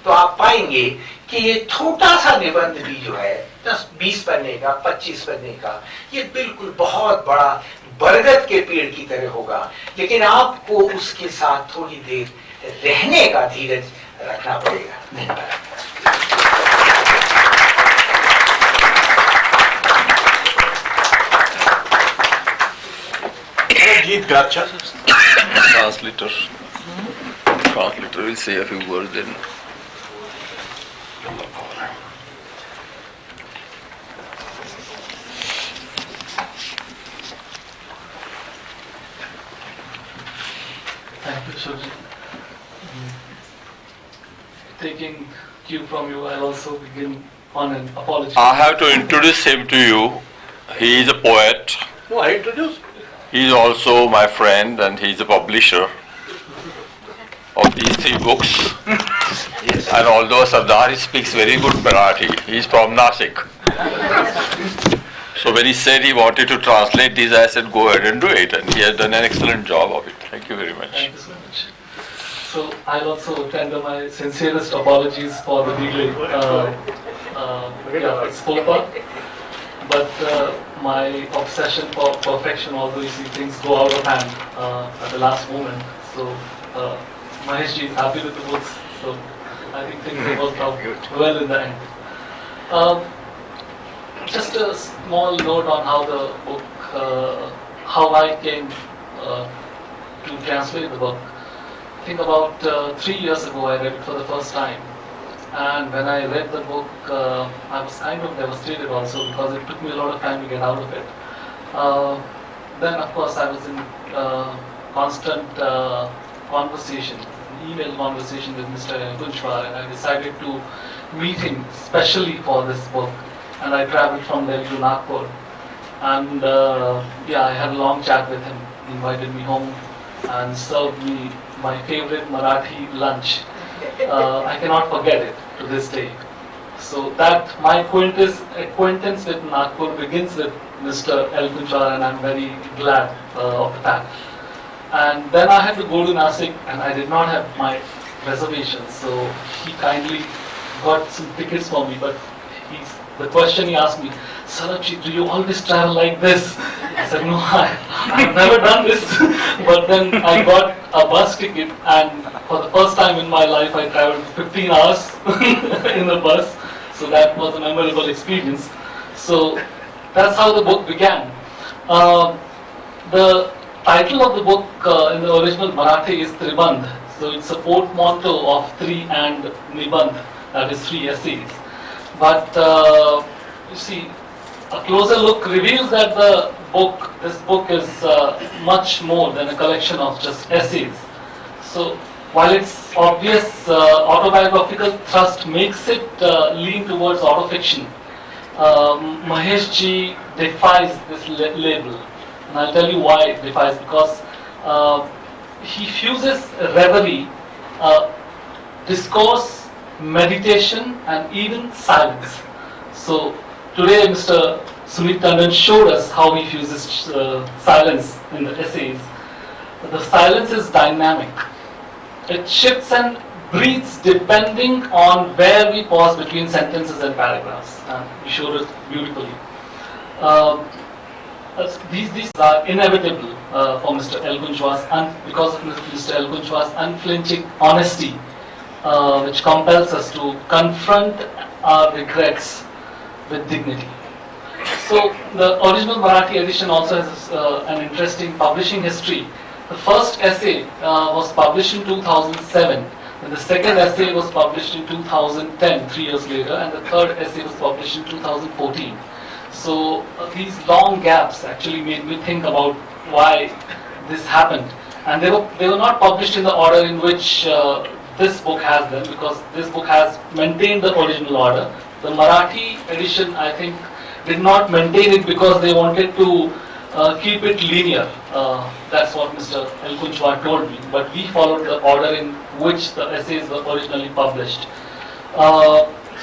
तो आप पाएंगे कि ये छोटा सा निबंध भी जो है 10-20 पन्ने का, 25 पन्ने का, ये बिल्कुल बहुत बड़ा बरगद के पेड़ की तरह होगा। लेकिन आपको उसके साथ थोड़ी देर रहने का धीरज रखना पड़ेगा। धन्यवाद। गीत गाचा Translator will say a few words then. Thank you, Surjit. Taking cue from you, I'll also begin on an apology. I have to introduce him to you. He is a poet. No, I introduced. He is also my friend and he is a publisher. of these three books. And although Sardar speaks very good Marathi, he is from Nasik. So when he said he wanted to translate these, I said go ahead and do it, and he has done an excellent job of it. Thank you very much. Thank you so much. So I'll also tender my sincerest apologies for the delay. It's FOPA, but my obsession for perfection, although you see things go out of hand at the last moment. So Maheshji is happy with the books, so I think things have worked out well in the end. Just a small note on how the book, how I came to translate the book. I think about 3 years ago I read it for the first time, and when I read the book I was kind of devastated also, because it took me a lot of time to get out of it. Then of course I was in constant conversation, email conversation with Mr. Kunchwar, and I decided to meet him specially for this book, and I travelled from Delhi to Nagpur, and I had a long chat with him. He invited me home and served me my favorite Marathi lunch. I cannot forget it to this day. So that my acquaintance with Nagpur begins with Mr. L. Kunchwar, and I'm very glad of that. And then I had to go to Nasik, and I did not have my reservations, so he kindly got some tickets for me. But the question he asked me, Sarabji, do you always travel like this? I said, no, I've never done this. But then I got a bus ticket, and for the first time in my life I traveled 15 hours in the bus. So that was a memorable experience. So that's how the book began. The title of the book in the original Marathi is Tribandh. So it's a portmanteau of Tri and Nibandh, that is 3 essays. But you see, a closer look reveals that this book is much more than a collection of just essays. So while its obvious autobiographical thrust makes it lean towards autofiction, Maheshji defies this label. And I'll tell you why it defies, because he fuses reverie, discourse, meditation, and even silence. So today Mr. Sumit Tandon showed us how he fuses silence in the essays. The silence is dynamic. It shifts and breathes depending on where we pause between sentences and paragraphs. We showed it beautifully. These are inevitable for Mr. L. Kunchwar's, because of Mr. L. Kunchwar's unflinching honesty, which compels us to confront our regrets with dignity. So the original Marathi edition also has an interesting publishing history. The first essay was published in 2007, and the second essay was published in 2010, 3 years later, and the third essay was published in 2014. So these long gaps actually made me think about why this happened. And they were not published in the order in which this book has them, because this book has maintained the original order. The Marathi edition, I think, did not maintain it because they wanted to keep it linear. That's what Mr. L. Kunchwar told me. But we followed the order in which the essays were originally published.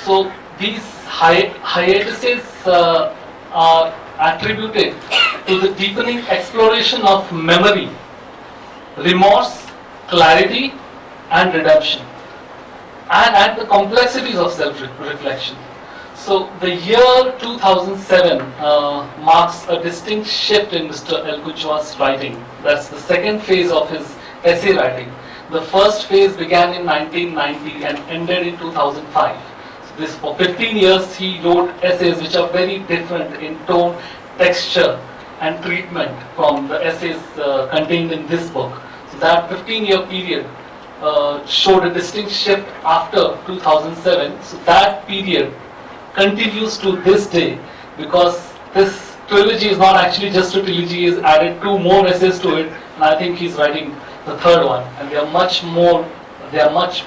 So these hiatuses are attributed to the deepening exploration of memory, remorse, clarity, and redemption, and the complexities of self-reflection. So the year 2007 marks a distinct shift in Mr. L. Kunchwar's writing. That's the second phase of his essay writing. The first phase began in 1990 and ended in 2005. So for 15 years he wrote essays which are very different in tone, texture, and treatment from the essays contained in this book. So that 15-year period showed a distinct shift after 2007. So that period continues to this day, because this trilogy is not actually just a trilogy. He's added 2 more essays to it, and I think he's writing the third one, and they are much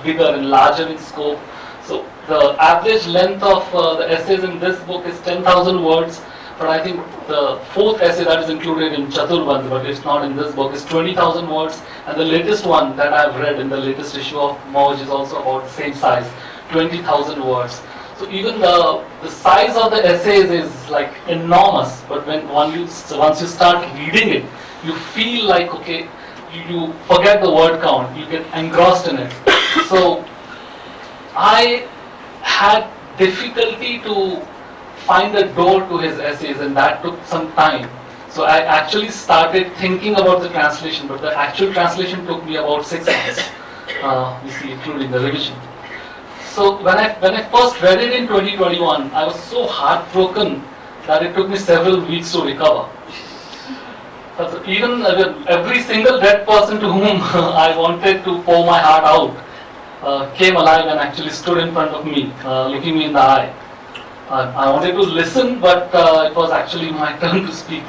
bigger and larger in scope. So the average length of the essays in this book is 10,000 words, but I think the fourth essay that is included in Chaturbandh, but it's not in this book, is 20,000 words, and the latest one that I've read in the latest issue of Moj is also about the same size, 20,000 words. So even the size of the essays is like enormous, but once you start reading it, you feel like, okay, you forget the word count, you get engrossed in it. So I had difficulty to find a door to his essays, and that took some time. So I actually started thinking about the translation, but the actual translation took me about 6 months, including the revision. So when I first read it in 2021, I was so heartbroken that it took me several weeks to recover. But even every single dead person to whom I wanted to pour my heart out came alive and actually stood in front of me, looking me in the eye. I wanted to listen, but it was actually my turn to speak.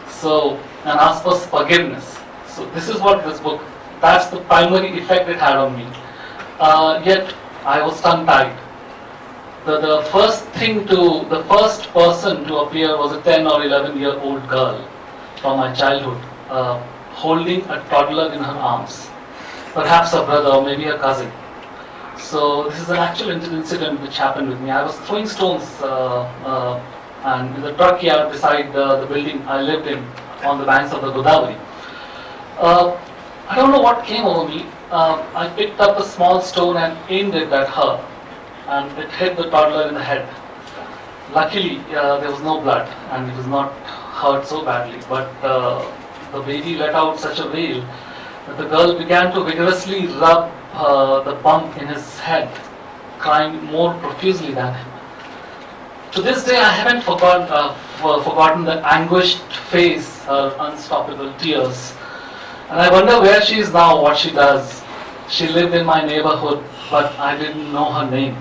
So, and ask for forgiveness. So this is what this book, that's the primary effect it had on me. Yet I was tongue-tied. The first person to appear was a 10 or 11-year-old girl from my childhood, holding a toddler in her arms, perhaps a brother or maybe a cousin. So this is an actual incident which happened with me. I was throwing stones and in the truck yard beside the building I lived in on the banks of the Godavari. I don't know what came over me. I picked up a small stone and aimed it at her, and it hit the toddler in the head. Luckily, there was no blood and it was not hurt so badly, but the baby let out such a wail that the girl began to vigorously rub the bump in his head, crying more profusely than him. To this day, I haven't forgotten the anguished face, her unstoppable tears. And I wonder where she is now, what she does. She lived in my neighborhood, but I didn't know her name.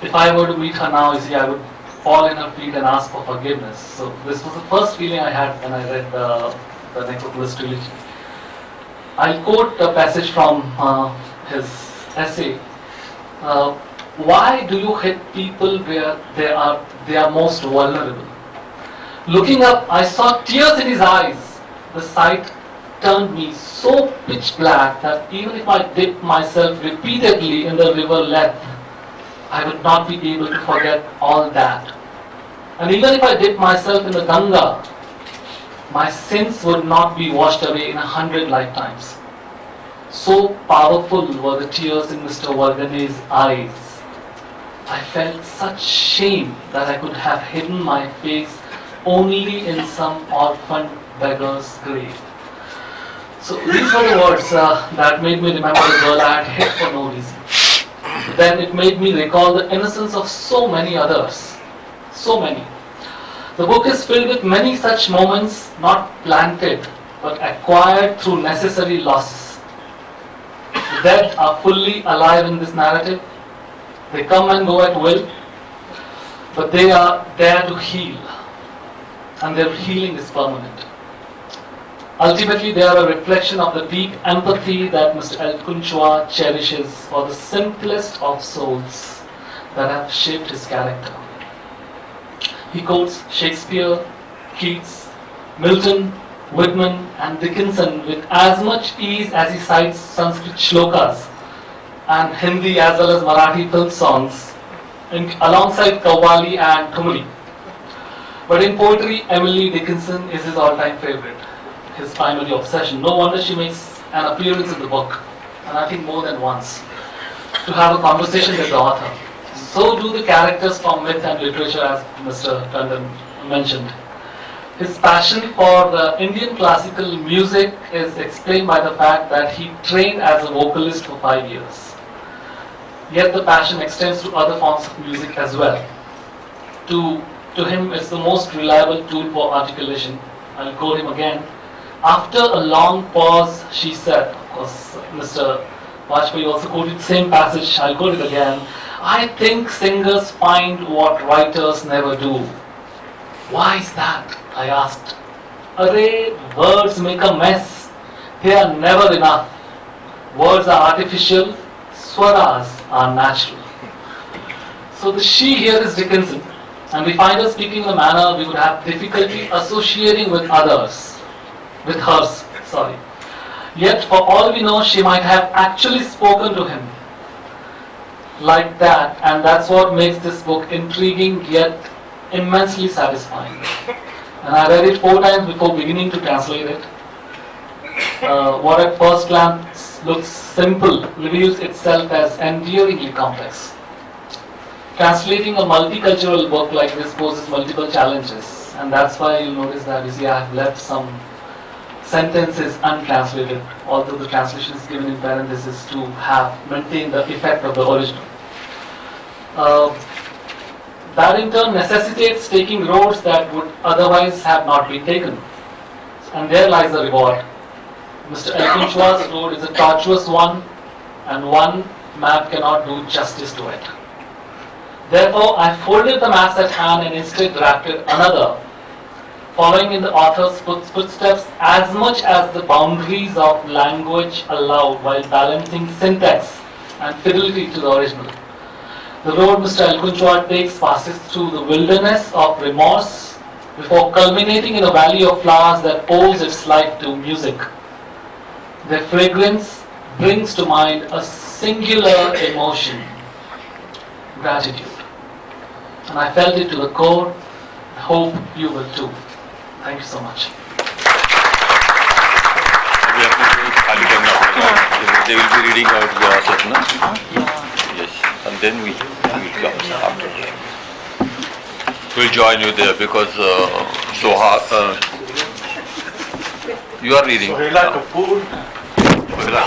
If I were to meet her now, I would fall in her feet and ask for forgiveness. So this was the first feeling I had when I read the Necropolis trilogy. I'll quote a passage from his essay. Why do you hit people where they are most vulnerable? Looking up, I saw tears in his eyes. The sight turned me so pitch black that even if I dipped myself repeatedly in the river Leth, I would not be able to forget all that. And even if I dipped myself in the Ganga, my sins would not be washed away in 100 lifetimes. So powerful were the tears in Mr. Vargane's eyes. I felt such shame that I could have hidden my face only in some orphaned beggar's grave. So these were the words that made me remember the girl I had hit for no reason. Then it made me recall the innocence of so many others. So many. The book is filled with many such moments, not planted, but acquired through necessary losses. The dead are fully alive in this narrative. They come and go at will, but they are there to heal, and their healing is permanent. Ultimately, they are a reflection of the deep empathy that Mr. Elkunchwa cherishes for the simplest of souls that have shaped his character. He quotes Shakespeare, Keats, Milton, Whitman and Dickinson with as much ease as he cites Sanskrit shlokas and Hindi as well as Marathi film songs alongside Qawwali and Thumri. But in poetry, Emily Dickinson is his all-time favorite, his primary obsession. No wonder she makes an appearance in the book, and I think more than once, to have a conversation with the author. So do the characters from myth and literature, as Mr. Tandon mentioned. His passion for Indian classical music is explained by the fact that he trained as a vocalist for 5 years. Yet the passion extends to other forms of music as well. To him, it's the most reliable tool for articulation. I'll quote him again. After a long pause, she said, of course, Mr. Vajpayee also quoted the same passage, I'll quote it again. I think singers find what writers never do. Why is that? I asked. Array, words make a mess. They are never enough. Words are artificial, swaras are natural. So the she here is Dickinson. And we find her speaking in a manner we would have difficulty associating with others, with hers, sorry. Yet for all we know, she might have actually spoken to him like that, and that's what makes this book intriguing yet immensely satisfying. And I read it 4 times before beginning to translate it. What at first glance looks simple reveals itself as endearingly complex. Translating a multicultural book like this poses multiple challenges, and that's why you'll notice that you see I have left some sentences untranslated, although the translation is given in parentheses to have maintained the effect of the original. That in turn necessitates taking roads that would otherwise have not been taken, and there lies the reward. Mr. Elkin Chua's road is a tortuous one, and one map cannot do justice to it. Therefore, I folded the maps at hand and instead drafted another, following in the author's footsteps as much as the boundaries of language allowed while balancing syntax and fidelity to the original. The road Mr. Elkin Chua takes passes through the wilderness of remorse before culminating in a valley of flowers that owes its life to music. Their fragrance brings to mind a singular emotion, gratitude. And I felt it to the core. I hope you will too. Thank you so much. They will be reading out the author, no? Yes, and then we will come after. We'll join you there because you are reading. Sohaila Kapoor. Sohaila,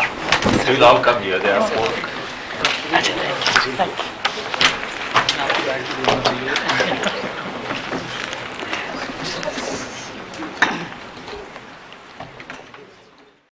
they will all come here. They are 4. Thank you.